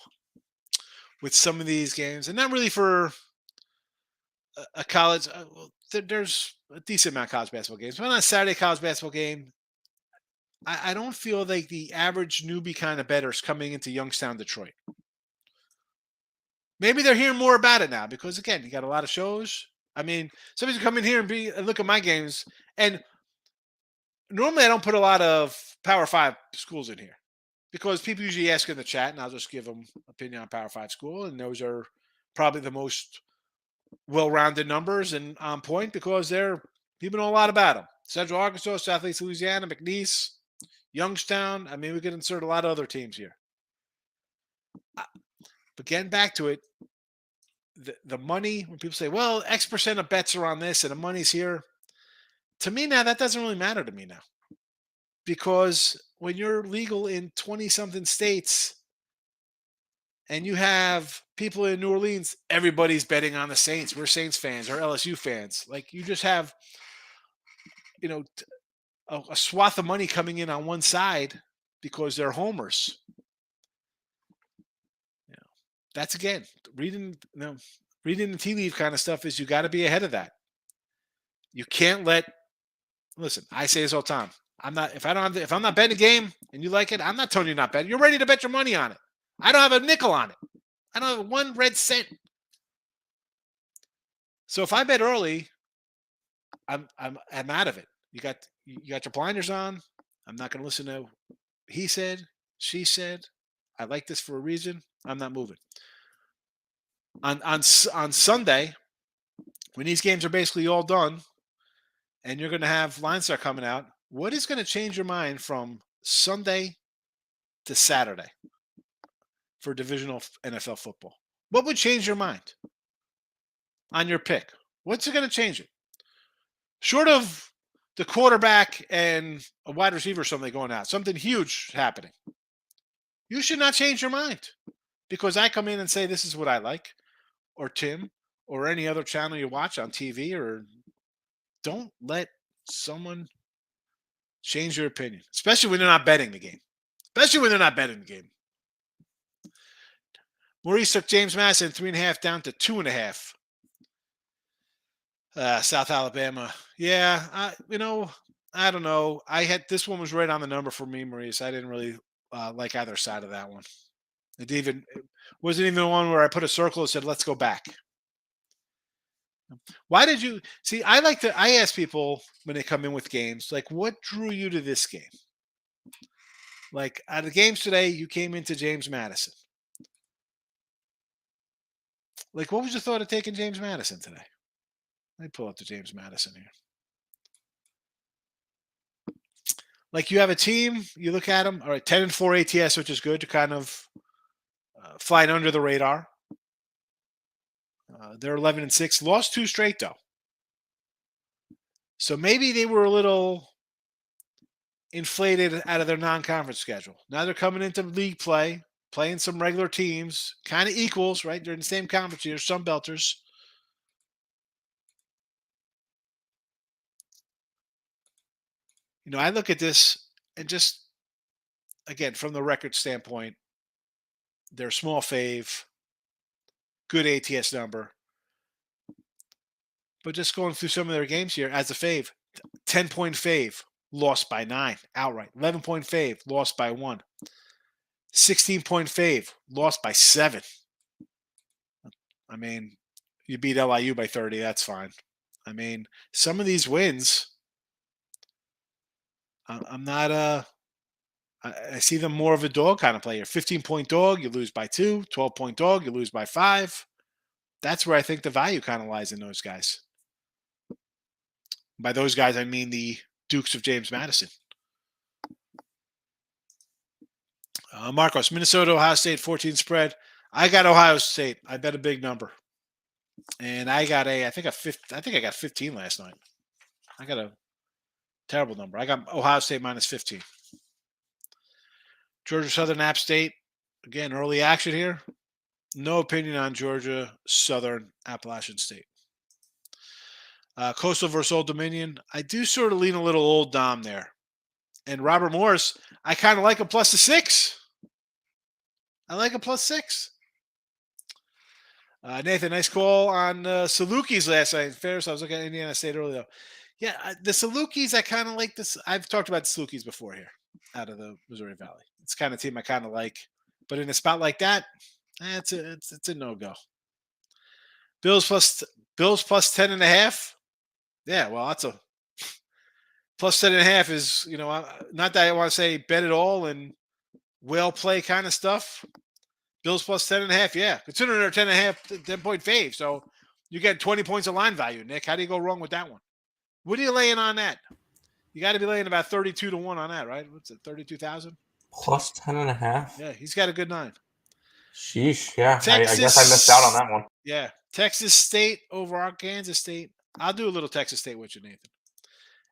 with some of these games, and not really for a college. There's a decent amount of college basketball games, but on a Saturday college basketball game, I don't feel like the average newbie kind of bettors coming into Youngstown, Detroit. Maybe they're hearing more about it now because, again, you got a lot of shows. I mean, somebody's come in here and look at my games, and normally I don't put a lot of Power 5 schools in here because people usually ask in the chat, and I'll just give them opinion on Power 5 school, and those are probably the most well-rounded numbers and on point because people know a lot about them. Central Arkansas, Southeast Louisiana, McNeese, Youngstown. I mean, we could insert a lot of other teams here. But getting back to it, the money, when people say, well, X percent of bets are on this and the money's here, to me now, that doesn't really matter to me now. Because when you're legal in 20-something states and you have people in New Orleans, everybody's betting on the Saints. We're Saints fans or LSU fans. Like, you just have, a swath of money coming in on one side because they're homers. That's, again, reading the tea leaf kind of stuff is you got to be ahead of that. You can't listen, I say this all the time. If I'm not betting a game and you like it, I'm not telling you not betting. You're ready to bet your money on it. I don't have a nickel on it. I don't have one red cent. So if I bet early, I'm out of it. You got your blinders on. I'm not going to listen to he said, she said. I like this for a reason. I'm not moving. On Sunday, when these games are basically all done, and you're going to have lines start coming out, what is going to change your mind from Sunday to Saturday for divisional NFL football? What would change your mind on your pick? What's it going to change it? Short of the quarterback and a wide receiver or something going out, something huge happening, you should not change your mind because I come in and say this is what I like, or Tim, or any other channel you watch on TV, or don't let someone change your opinion, especially when they're not betting the game. Maurice took James Madison 3.5 down to 2.5. South Alabama. Yeah, I don't know. This one was right on the number for me, Maurice. I didn't really like either side of that one. It wasn't even one where I put a circle and said, let's go back. Why did you see? I ask people when they come in with games, like, what drew you to this game? Like, out of the games today, you came into James Madison. Like, what was your thought of taking James Madison today? Let me pull up the James Madison here. Like, you have a team, you look at them, all right, 10-4 ATS, which is good to kind of flying under the radar. They're 11-6, lost 2 straight though. So maybe they were a little inflated out of their non-conference schedule. Now they're coming into league play, playing some regular teams, kind of equals, right? They're in the same conference here, some Belters. I look at this and just, again, from the record standpoint, They're small fave, good ATS number. But just going through some of their games here as a fave, 10-point fave, lost by 9 outright. 11-point fave, lost by 1. 16-point fave, lost by 7. I mean, you beat LIU by 30, that's fine. I mean, some of these wins, I'm not I see them more of a dog kind of player. 15-point dog, you lose by 2. 12-point dog, you lose by 5. That's where I think the value kind of lies in those guys. By those guys, I mean the Dukes of James Madison. Marcos, Minnesota, Ohio State, 14 spread. I got Ohio State. I bet a big number. And I got I think I got 15 last night. I got a terrible number. I got Ohio State minus 15. Georgia Southern, App State. Again, early action here. No opinion on Georgia Southern, Appalachian State. Coastal versus Old Dominion. I do sort of lean a little Old Dom there. And Robert Morris, I kind of like a plus 6. I like a plus 6. Nathan, nice call on Salukis last night. Ferris, I was looking at Indiana State earlier. Yeah, the Salukis, I kind of like this. I've talked about the Salukis before here out of the Missouri Valley. It's kind of team I kind of like. But in a spot like that, it's a no-go. Bills plus 10.5. Yeah, well, that's a plus 10.5 is, not that I want to say bet it all and well play kind of stuff. Bills plus 10.5, yeah. Considering they're 10.5, 10-point fave. So you get 20 points of line value, Nick. How do you go wrong with that one? What are you laying on that? You got to be laying about 32 to 1 on that, right? What's it, 32,000? Plus 10.5. Yeah, he's got a good 9. Sheesh, yeah. I guess I missed out on that one. Yeah. Texas State over Arkansas State. I'll do a little Texas State with you, Nathan.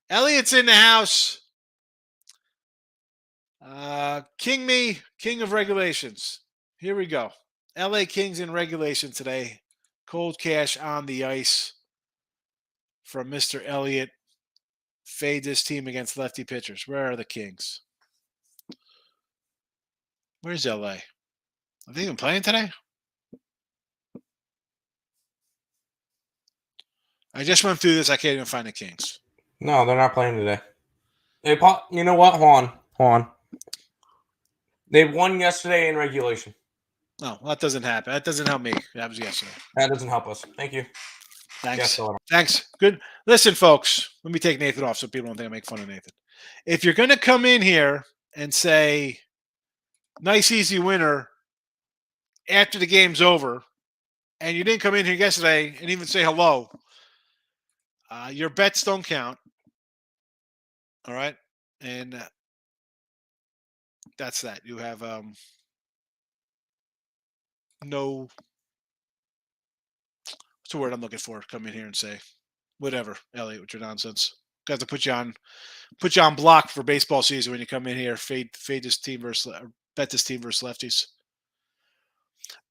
Elliott's in the house. King of regulations. Here we go. LA Kings in regulation today. Cold cash on the ice from Mr. Elliott. Fade this team against lefty pitchers. Where are the Kings? Where's LA? Are they even playing today? I just went through this. I can't even find the Kings. No, they're not playing today. You know what? Hold on. They won yesterday in regulation. No, that doesn't happen. That doesn't help me. That was yesterday. That doesn't help us. Thank you. Thanks. Thanks. Good. Listen, folks, let me take Nathan off so people don't think I make fun of Nathan. If you're going to come in here and say, nice, easy winner after the game's over, and you didn't come in here yesterday and even say hello, your bets don't count. All right? And that's that. You have no, what's the word I'm looking for? Come in here and say, whatever, Elliot, with your nonsense. Got to put you on block for baseball season when you come in here. Fade this team versus bet this team versus lefties.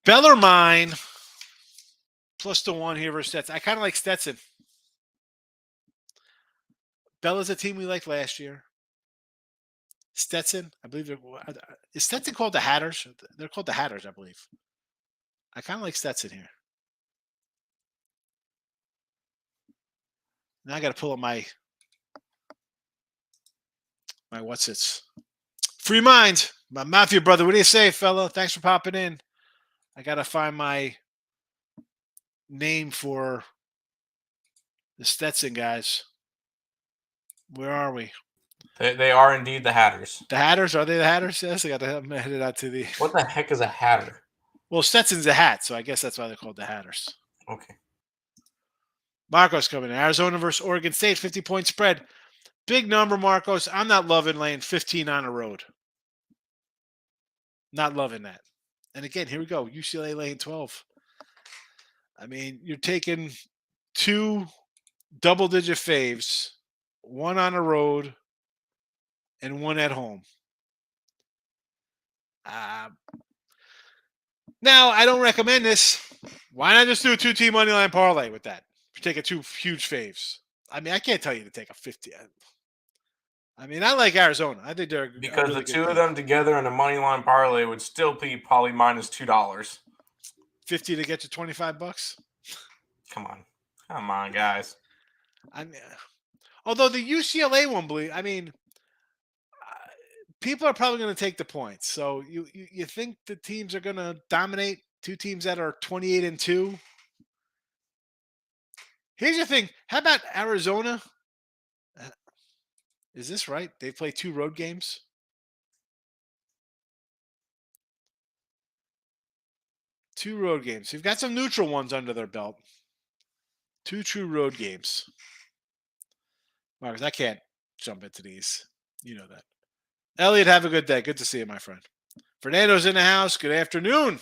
Bellarmine plus the 1 here versus Stetson. I kind of like Stetson. Bella's a team we liked last year. Stetson, I believe is Stetson called the Hatters? They're called the Hatters, I believe. I kind of like Stetson here. Now I got to pull up my what's it's. Free mind. My Matthew brother. What do you say, fella? Thanks for popping in. I got to find my name for the Stetson guys. Where are we? They are indeed the Hatters. The Hatters? Are they the Hatters? Yes, I got to have them headed out to the. What the heck is a Hatter? Well, Stetson's a hat, so I guess that's why they're called the Hatters. Okay. Marcos coming in. Arizona versus Oregon State, 50-point spread. Big number, Marcos. I'm not loving laying 15 on the road. Not loving that. And again, here we go. UCLA laying 12. I mean, you're taking 2 double-digit faves, 1 on the road and 1 at home. Now, I don't recommend this. Why not just do a 2-team money line parlay with that? If you're taking 2 huge faves. I mean, I can't tell you to take a 50. I mean, I like Arizona. I think they're a Because really the good two team. of them together in a money line parlay would still be probably minus $2. 50 to get you $25. Come on, guys. I mean, although the UCLA one, I mean, people are probably going to take the points. So you think the teams are going to dominate? Two teams that are 28-2. Here's the thing. How about Arizona? Is this right? They play 2 road games. Two road games. You've got some neutral ones under their belt. 2 true road games. Marcus, I can't jump into these. You know that. Elliot, have a good day. Good to see you, my friend. Fernando's in the house. Good afternoon.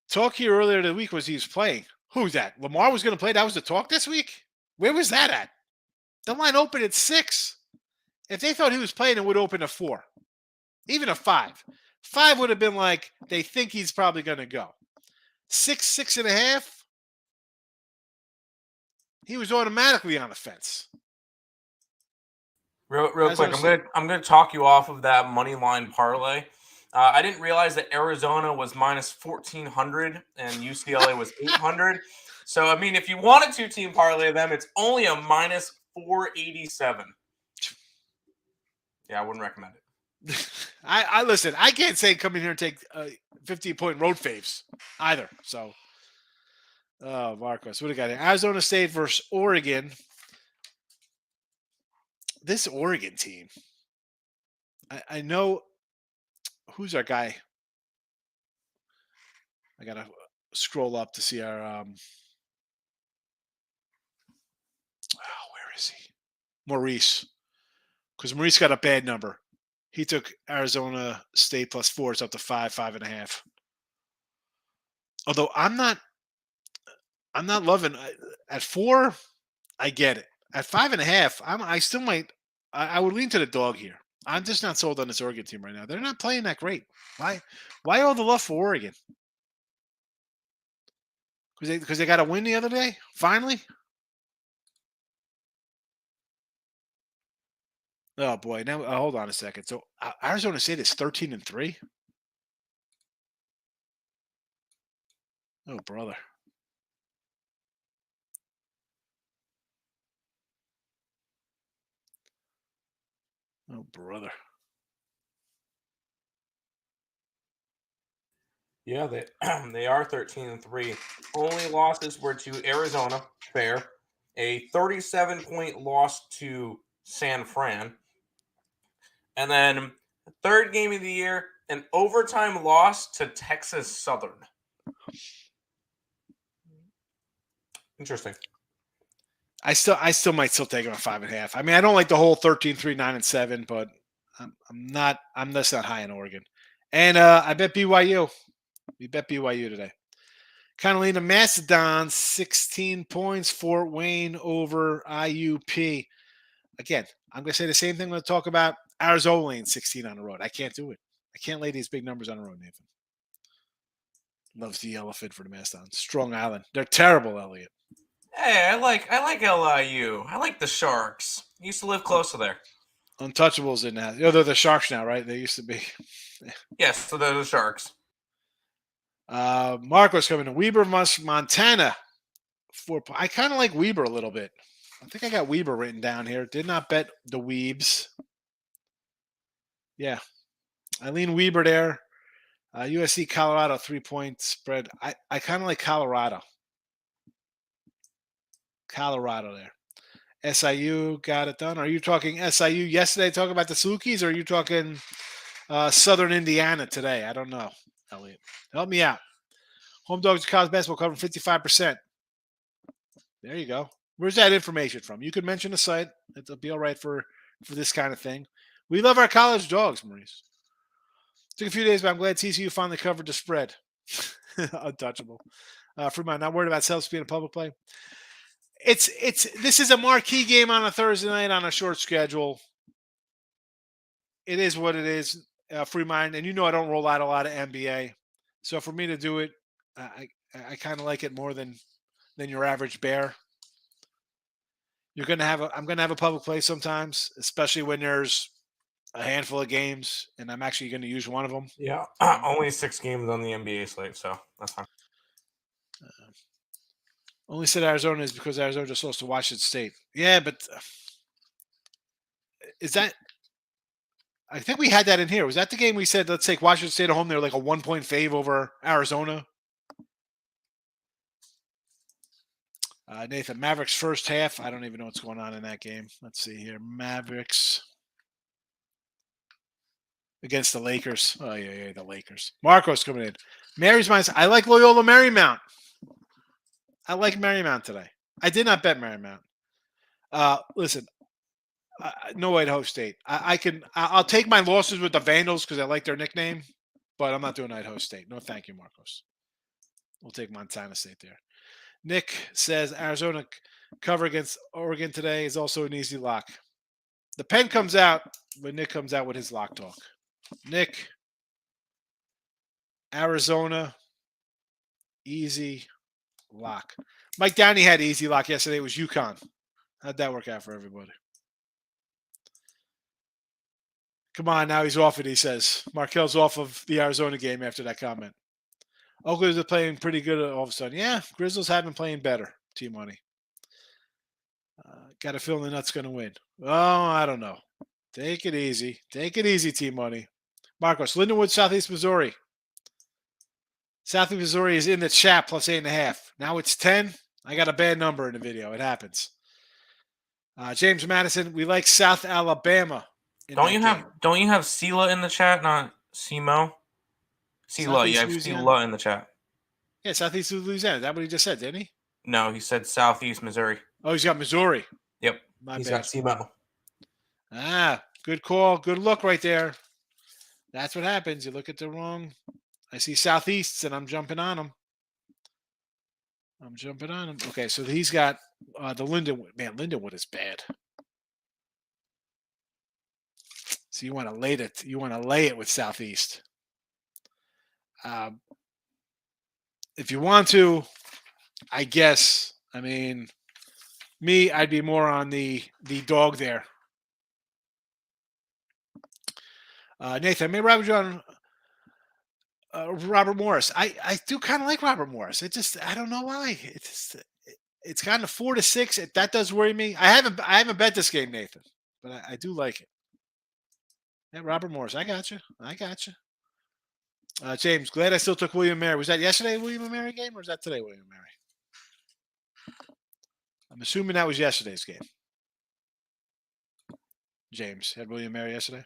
Talk here earlier the week was he was playing. Who's that? Lamar was going to play. That was the talk this week? Where was that at? The line opened at 6. If they thought he was playing, it would open at 4. Even a 5. 5 would have been like, they think he's probably going to go. 6, 6.5. He was automatically on the fence. Real quick, I'm gonna talk you off of that money line parlay. I didn't realize that Arizona was minus 1,400 and UCLA was 800. So I mean, if you want a 2-team parlay them, it's only a minus 487. Yeah, I wouldn't recommend it. I listen. I can't say come in here and take 15-point road faves either. So, Marcos, what do you got here? Arizona State versus Oregon. This Oregon team, I know who's our guy. I gotta scroll up to see our. Where is he? Maurice, because Maurice got a bad number. He took Arizona State plus 4. It's up to 5, 5.5. Although I'm not loving at 4. I get it. At 5.5, I still might. I would lean to the dog here. I'm just not sold on this Oregon team right now. They're not playing that great. Why all the love for Oregon? Because they got a win the other day. Finally. Oh boy! Now hold on a second. So Arizona State is 13-3. Oh brother. Oh brother. Yeah, they are 13-3. Only losses were to Arizona, fair. A 37-point loss to San Fran. And then third game of the year, an overtime loss to Texas Southern. Interesting. I still might take him at 5.5. I mean, I don't like the whole 13-3, 9-7, but I'm just not high in Oregon. And I bet BYU. We bet BYU today. Catalina Mastodon, 16 points. Fort Wayne over IUP. Again, I'm going to say the same thing when I talk about Arizona laying 16 on the road. I can't do it. I can't lay these big numbers on the road, Nathan. Loves the elephant for the Mastodon. Strong Island. They're terrible, Elliot. Hey, I like LIU. I like the Sharks. I used to live close to there. Untouchables in that. They're the Sharks now, right? They used to be. Yes, so they're the Sharks. Marco's coming to Weber, Montana. I kind of like Weber a little bit. I think I got Weber written down here. Did not bet the Weebs. Yeah. Eileen Weber there. USC Colorado 3-point spread. I kind of like Colorado. Colorado there. SIU got it done. Are you talking SIU yesterday, talking about the Salukis, or are you talking Southern Indiana today? I don't know, Elliot. Help me out. Home Dogs college basketball covering 55%. There you go. Where's that information from? You could mention the site. It'll be all right for this kind of thing. We love our college dogs, Maurice. Took a few days, but I'm glad TCU finally covered the spread. Untouchable. Fremont, not worried about Celtics being a public play. This is a marquee game on a Thursday night on a short schedule. It is what it is. Fremont, and you know I don't roll out a lot of NBA, so for me to do it, I kind of like it more than your average bear. I'm gonna have a public play sometimes, especially when there's a handful of games, and I'm actually going to use one of them. Yeah, only 6 games on the NBA slate, so that's fine. Only said Arizona is because Arizona just lost to Washington State. Yeah, but is that? I think we had that in here. Was that the game we said let's take Washington State at home? They're like a 1-point fave over Arizona. Nathan, Mavericks first half. I don't even know what's going on in that game. Let's see here. Mavericks against the Lakers. Oh, yeah, the Lakers. Marcos coming in. Mary's Mines. I like Loyola Marymount. I like Marymount today. I did not bet Marymount. Listen, no Idaho State. I'll take my losses with the Vandals because I like their nickname, but I'm not doing Idaho State. No, thank you, Marcos. We'll take Montana State there. Nick says Arizona cover against Oregon today is also an easy lock. The pen comes out when Nick comes out with his lock talk. Nick, Arizona, easy lock. Mike Downey had easy lock yesterday. It was UConn. How'd that work out for everybody? Come on, now he's off it, he says. Markel's off of the Arizona game after that comment. Oakland's are playing pretty good all of a sudden. Yeah, Grizzlies have been playing better, T-Money. Got a feeling the Nuts going to win. Oh, I don't know. Take it easy. Take it easy, T-Money. Marcos, Lindenwood, Southeast Missouri. Southeast Missouri is in the chat plus 8.5. Now it's 10. I got a bad number in the video. It happens. James Madison, we like South Alabama. Don't you have Sela in the chat, not Semo? Sela, you have Sela in the chat. Yeah, Southeast Louisiana. Is that what he just said, didn't he? No, he said Southeast Missouri. Oh, he's got Missouri. Yep. He's got Semo. Good call. Good look right there. That's what happens. You look at the wrong. I see Southeasts, and I'm jumping on them. Okay, so he's got the Lindenwood. Man, Lindenwood is bad. So you want to lay it. You want to lay it with Southeast. If you want to, I guess. I mean, me, I'd be more on the dog there. Nathan, maybe Robert Morris. I do kind of like Robert Morris. I don't know why. It's kind of 4-6. That does worry me. I haven't bet this game, Nathan, but I do like it. Yeah, Robert Morris. I got you. James, glad I still took William Mary. Was that yesterday William and Mary game, or was that today William and Mary? I'm assuming that was yesterday's game. James had William and Mary yesterday.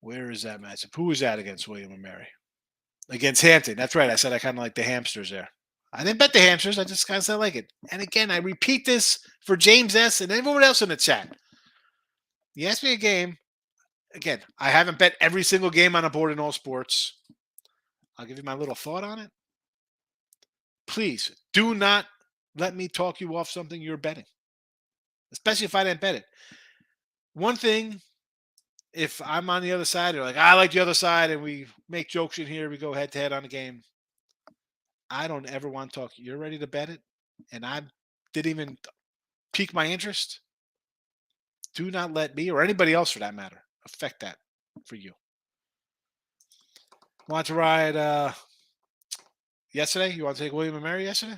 Where is that matchup? Who was that against William and Mary? Against Hampton. That's right. I said I kind of like the hamsters there. I didn't bet the hamsters. I just kind of said I like it. And again, I repeat this for James S. and everyone else in the chat. You asked me a game. Again, I haven't bet every single game on a board in all sports. I'll give you my little thought on it. Please do not let me talk you off something you're betting, especially if I didn't bet it. One thing, if I'm on the other side, or like I like the other side, and we make jokes in here, we go head to head on a game. I don't ever want to talk. You're ready to bet it, and I didn't even pique my interest. Do not let me or anybody else, for that matter, affect that for you. Want to ride yesterday? You want to take William and Mary yesterday?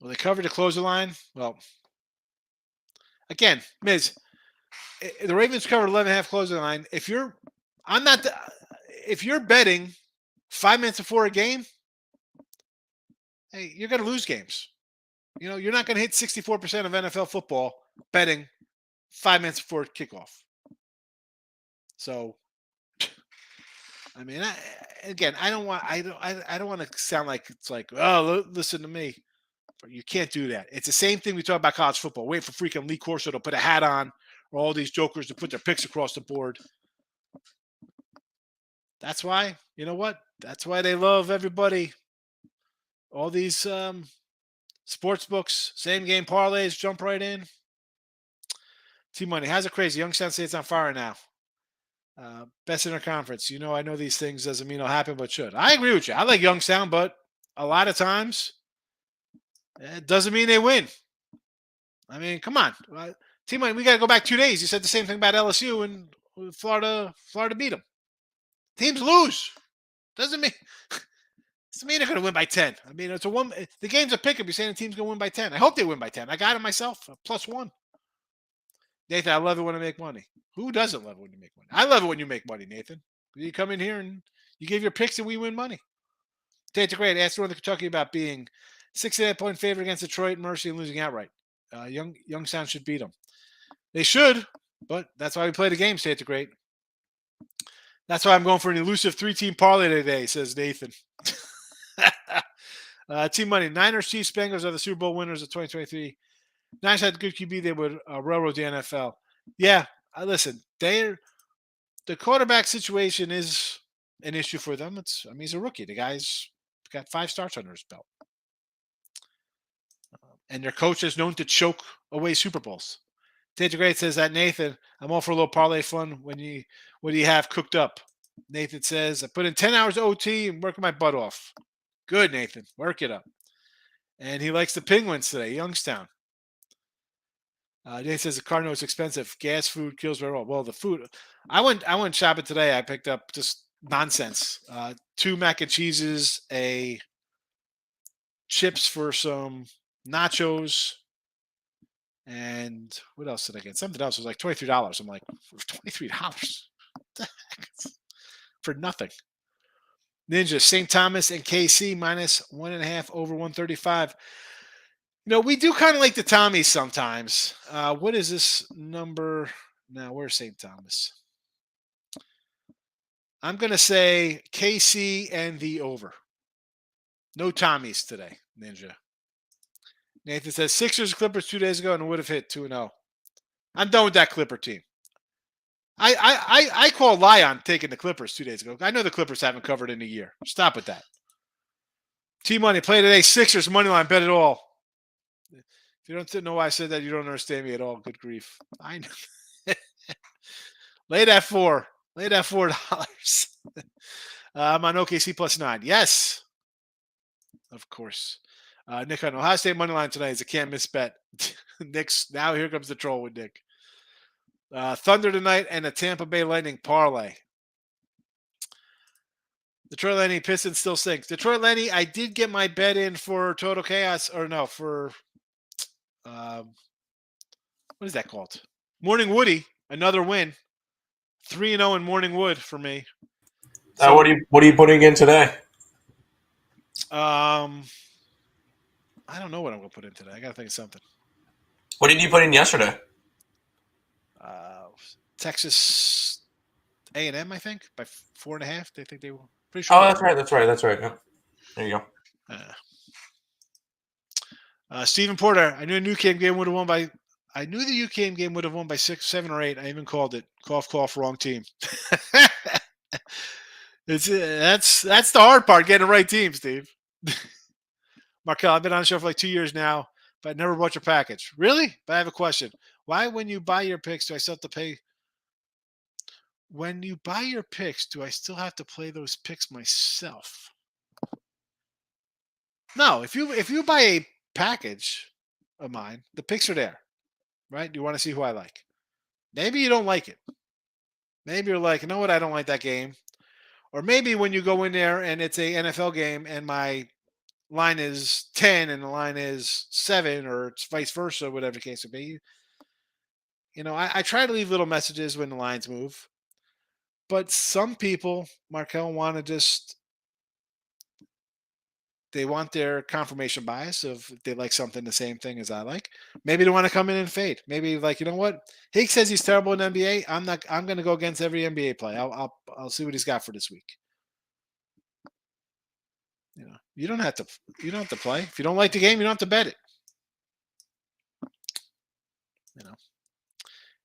Well, they covered the closer line. Well, again, Miz, the Ravens covered 11.5 closer line. If you're betting 5 minutes before a game, hey, you're going to lose games. You know, you're not going to hit 64% of NFL football betting 5 minutes before kickoff. So, I mean, I don't want to sound like it's like, oh, listen to me. But you can't do that. It's the same thing we talk about college football. Wait for freaking Lee Corso to put a hat on, or all these jokers to put their picks across the board. That's why, you know what? That's why they love everybody. All these sports books, same game parlays, jump right in. T-Money, how's it crazy? Youngstown State's on fire now. Best in our conference. You know, I know these things doesn't mean it'll happen, but should. I agree with you. I like Youngstown, but a lot of times, it doesn't mean they win. I mean, come on. Team, we got to go back 2 days. You said the same thing about LSU and Florida beat them. Teams lose. Doesn't mean they're going to win by 10. I mean, it's a one. The game's a pick-up. You're saying the team's going to win by 10. I hope they win by 10. I got it myself. +1. Nathan, I love it when I make money. Who doesn't love it when you make money? I love it when you make money, Nathan. You come in here and you give your picks and we win money. Tate Great asked Northern Kentucky about being 6.5-point favorite against Detroit, Mercy, and losing outright. Youngstown should beat them. They should, but that's why we play the game, Tate Great. That's why I'm going for an elusive 3-team parlay today, says Nathan. Team money. Niners, Chiefs, Bengals are the Super Bowl winners of 2023. Niners had good QB. They would railroad the NFL. Yeah, listen, the quarterback situation is an issue for them. He's a rookie. The guy's got 5 starts under his belt. And their coach is known to choke away Super Bowls. Tate Great says that, Nathan, I'm all for a little parlay fun what do you have cooked up? Nathan says, I put in 10 hours OT and working my butt off. Good, Nathan. Work it up. And he likes the Penguins today, Youngstown. Nathan says the car note's expensive. Gas, food kills me all. Well, the food. I went shopping today. I picked up just nonsense. 2 mac and cheeses, a chips for some nachos, and what else did I get? Something else. It was like $23. I'm like, $23? For nothing. Ninja, St. Thomas and KC -1.5 over 135. We do kind of like the Tommies sometimes. What is this number? Now, where's St. Thomas? I'm going to say KC and the over. No Tommies today, Ninja. Nathan says Sixers Clippers 2 days ago and would have hit 2-0. I'm done with that Clipper team. I call lie on taking the Clippers 2 days ago. I know the Clippers haven't covered in a year. Stop with that. T-Money, play today. Sixers, money line, bet it all. If you don't know why I said that, you don't understand me at all. Good grief. I know. Lay that $4. Lay that $4. I'm on OKC +9. Yes. Of course. Nick on Ohio State money line tonight is a can't miss bet. Nick's now here comes the troll with Nick. Thunder tonight and a Tampa Bay Lightning parlay. Detroit Lenny Pistons still sinks. Detroit Lenny, I did get my bet in for Total Chaos, or no, for what is that called? Morning Woody, another win. 3-0 in Morning Wood for me. So, what are you putting in today? I don't know what I'm going to put in today. I got to think of something. What did you put in yesterday? Texas A&M, I think, by 4.5. They think they were pretty sure. Oh, that's right. Yeah. There you go. Stephen Porter, I knew the UCAM game would have won by. I knew the UCAM game would have won by 6, 7, or 8. I even called it. Cough, wrong team. That's the hard part, getting the right team, Steve. Markel, I've been on the show for like 2 years now, but I never bought your package. Really? But I have a question. Why, when you buy your picks, do I still have to pay? When you buy your picks, do I still have to play those picks myself? No. If you buy a package of mine, the picks are there, right? You want to see who I like. Maybe you don't like it. Maybe you're like, you know what? I don't like that game. Or maybe when you go in there and it's a NFL game and my line is 10 and the line is 7, or it's vice versa, whatever the case would be. I try to leave little messages when the lines move. But some people, Markel, want to they want their confirmation bias of if they like something the same thing as I like. Maybe they want to come in and fade. Maybe like, you know what? Higgs says he's terrible in NBA. I'm going to go against every NBA play. I'll see what he's got for this week. You don't have to play. If you don't like the game, you don't have to bet it.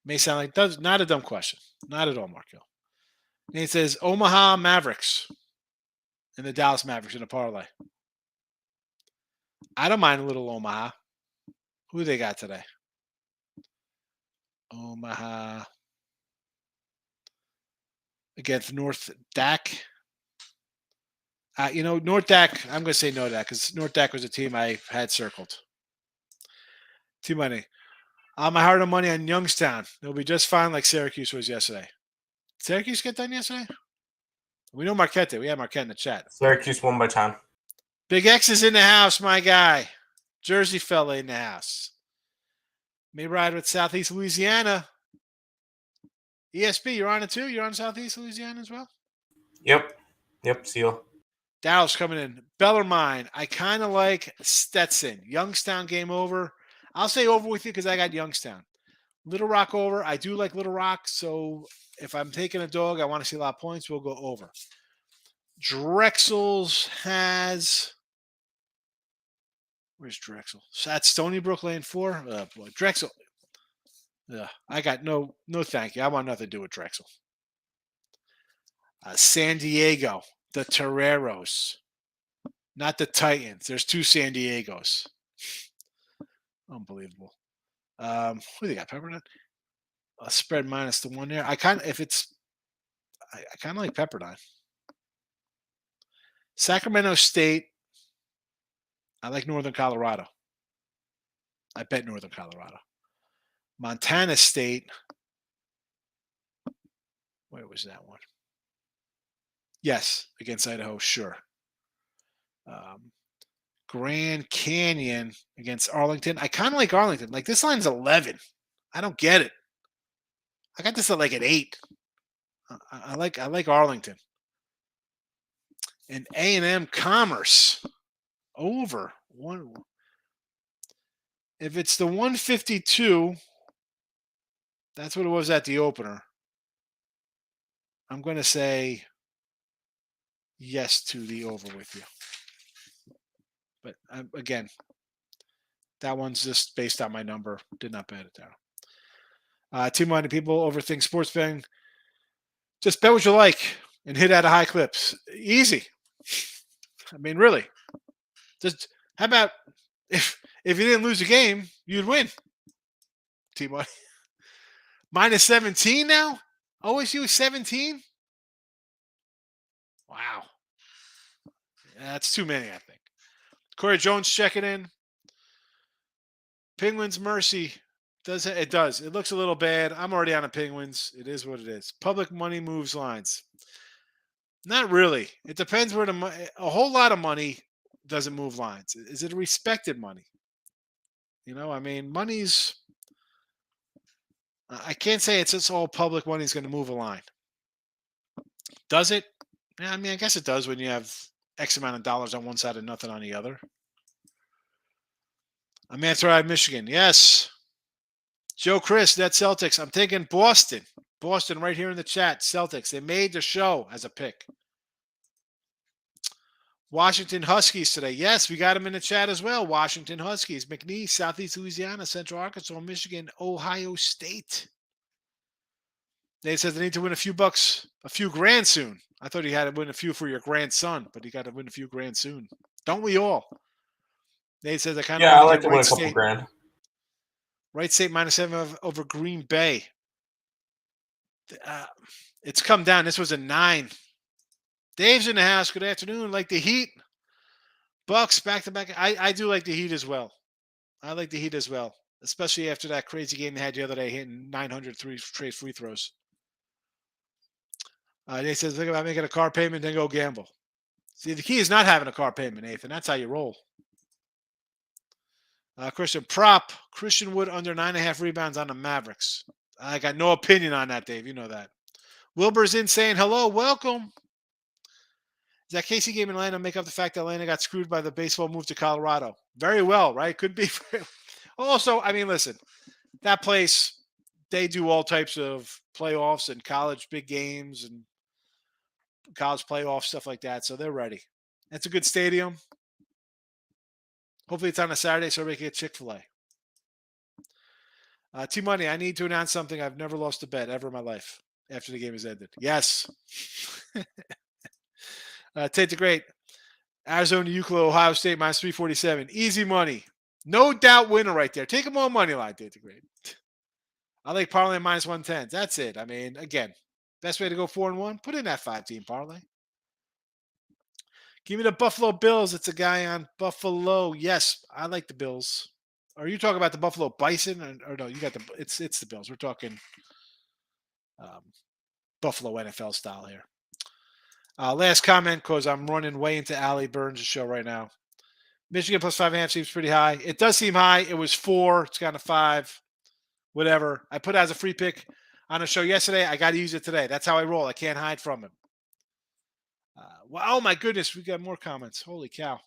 May sound like not a dumb question. Not at all, Markel. And he says Omaha Mavericks and the Dallas Mavericks in a parlay. I don't mind a little Omaha. Who they got today? Omaha against North Dak. North Dak, I'm going to say no to that because North Dak was a team I had circled. T-Money. My hard on money on Youngstown. They'll be just fine like Syracuse was yesterday. Syracuse get done yesterday? We know Marquette did. We have Marquette in the chat. Syracuse won by 10. Big X is in the house, my guy. Jersey fella in the house. May ride with Southeast Louisiana. ESP, you're on it too? You're on Southeast Louisiana as well? Yep, Seal. Dow's coming in. Bellarmine. I kind of like Stetson. Youngstown game over. I'll say over with you because I got Youngstown. Little Rock over. I do like Little Rock, so if I'm taking a dog, I want to see a lot of points. We'll go over. Drexel's has. Where's Drexel? That's Stony Brook Lane 4. Oh, boy. Drexel. I got no thank you. I want nothing to do with Drexel. San Diego, the Toreros, not the Titans. There's 2 San Diegos. Unbelievable. Who they got? Pepperdine. Spread minus the 1 there. I kind of like Pepperdine. Sacramento State. I like Northern Colorado. I bet Northern Colorado. Montana State. Where was that one? Yes, against Idaho, sure. Grand Canyon against Arlington. I kind of like Arlington. Like this line's 11. I don't get it. I got this at 8. I like Arlington. And A&M Commerce over 1. If it's the 152, that's what it was at the opener. I'm going to say yes to the over with you. But again, that one's just based on my number. Did not bet it down. Too many people overthink sports betting. Just bet what you like and hit out of high clips. Easy. I mean, really. Just how about if you didn't lose a game, you'd win. T-Money. Minus 17 now? OSU is 17? Wow. That's too many, I think. Corey Jones checking in. Penguins mercy. It does. It looks a little bad. I'm already on the Penguins. It is what it is. Public money moves lines. Not really. It depends where a whole lot of money doesn't move lines. Is it a respected money? I mean, money's. I can't say it's just all public money is going to move a line. Does it? Yeah, I mean, I guess it does when you have X amount of dollars on one side and nothing on the other. I'm Anthony, Michigan. Yes. Joe Chris, that Celtics. I'm taking Boston. Boston right here in the chat. Celtics. They made the show as a pick. Washington Huskies today. Yes, we got them in the chat as well. Washington Huskies. McNeese, Southeast Louisiana, Central Arkansas, Michigan, Ohio State. They says they need to win a few bucks, a few grand soon. I thought you had to win a few for your grandson, but you got to win a few grand soon. Don't we all? Nate says I kind of I like to win a couple grand. Wright State minus 7 over Green Bay. It's come down. This was a 9. Dave's in the house. Good afternoon. Like the Heat. Bucks back to back. I do like the Heat as well. I like the Heat as well, especially after that crazy game they had the other day, hitting 903 straight free throws. They says think about making a car payment, then go gamble. See, the key is not having a car payment, Nathan. That's how you roll. Christian prop. Christian Wood under 9.5 rebounds on the Mavericks. I got no opinion on that, Dave. You know that. Wilbur's in saying hello. Welcome. Is that KC game in Atlanta make up the fact that Atlanta got screwed by the baseball move to Colorado? Very well, right? Could be. Also, I mean, listen, that place, they do all types of playoffs and college big games and college playoff stuff like that. So they're ready. It's a good stadium. Hopefully it's on a Saturday so everybody can get Chick-fil-A. T-Money, I need to announce something. I've never lost a bet ever in my life after the game has ended. Yes. Tate the Great. Arizona, Euclid, Ohio State, minus 347. Easy money. No doubt winner right there. Take them all money line, Tate the Great. I like parlay minus 110. That's it. I mean, again, best way to go 4-1, put in that 5-team parlay. Give me the Buffalo Bills. It's a guy on Buffalo. Yes, I like the Bills. Are you talking about the Buffalo Bison? Or no, you got it's the Bills. We're talking Buffalo NFL style here. Last comment, because I'm running way into Allie Burns' show right now. Michigan plus 5.5 seems pretty high. It does seem high. It was 4. It's gone to 5. Whatever. I put it as a free pick on a show yesterday. I got to use it today. That's how I roll. I can't hide from it. Oh my goodness, we got more comments. Holy cow.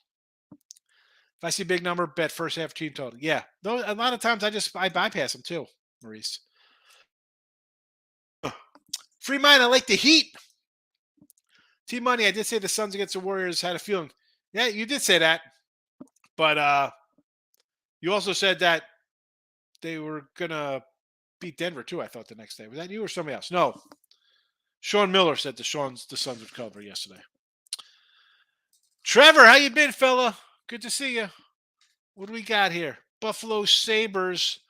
If I see a big number, bet first half team total. Yeah. Those, a lot of times I bypass them too, Maurice. Free mind, I like the Heat. Team Money, I did say the Suns against the Warriors had a feeling. Yeah, you did say that. But you also said that they were going to beat Denver too, I thought, the next day. Was that you or somebody else? No. Sean Miller said the Suns would cover yesterday. Trevor, how you been, fella? Good to see you. What do we got here? Buffalo Sabres.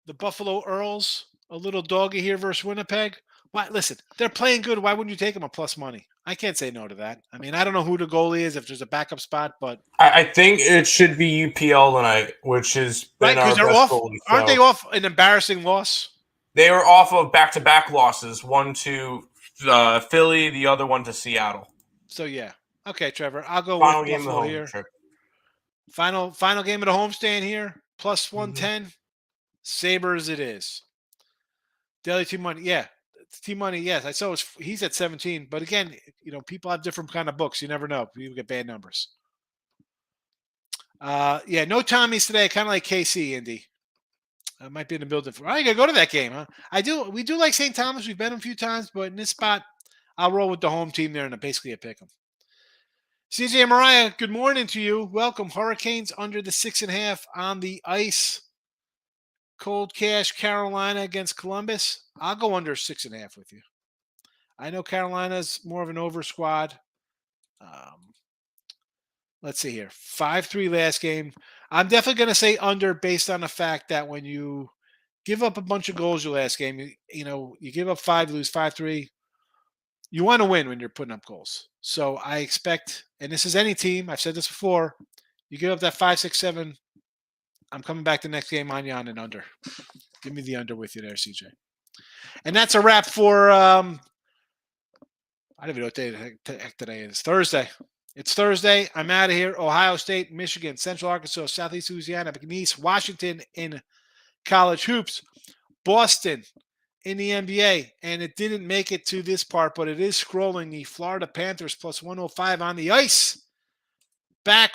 The Buffalo Earls. A little doggy here versus Winnipeg. Why? Listen, they're playing good. Why wouldn't you take them a plus money? I can't say no to that. I mean, I don't know who the goalie is, if there's a backup spot, but I think it should be UPL tonight, which has been right, because our they're best off. goalie. Aren't they off an embarrassing loss? They were off of back-to-back losses. One to Philly, the other one to Seattle. So yeah, okay, Trevor. I'll go Final with game of the Buffalo home here. trip. Final game of the homestand here. Plus 110. Sabres it is. Daily Team Money, yeah. Team Money, yes. I saw he's at 17. But again, people have different kind of books. You never know. People get bad numbers. Yeah, no Tommies today. Kind of like KC, Indy. I might be in the building for. I gotta go to that game, huh? We do like St. Thomas. We've bet them a few times, but in this spot, I'll roll with the home team there and basically a pick them. CJ and Mariah, good morning to you. Welcome. Hurricanes under the 6.5 on the ice. Cold cash, Carolina against Columbus. I'll go under 6.5 with you. I know Carolina's more of an over squad. Let's see here. 5-3 last game. I'm definitely going to say under based on the fact that when you give up a bunch of goals your last game, you give up 5, you lose 5-3. You want to win when you're putting up goals. So I expect, and this is any team, I've said this before, you give up that 5, 6, 7, I'm coming back the next game on you on and under. Give me the under with you there, CJ. And that's a wrap for, I don't even know what day today is. Thursday. It's Thursday. I'm out of here. Ohio State, Michigan, Central Arkansas, Southeast Louisiana, McNeese, Washington in college hoops, Boston in the NBA. And it didn't make it to this part, but it is scrolling the Florida Panthers plus 105 on the ice. Back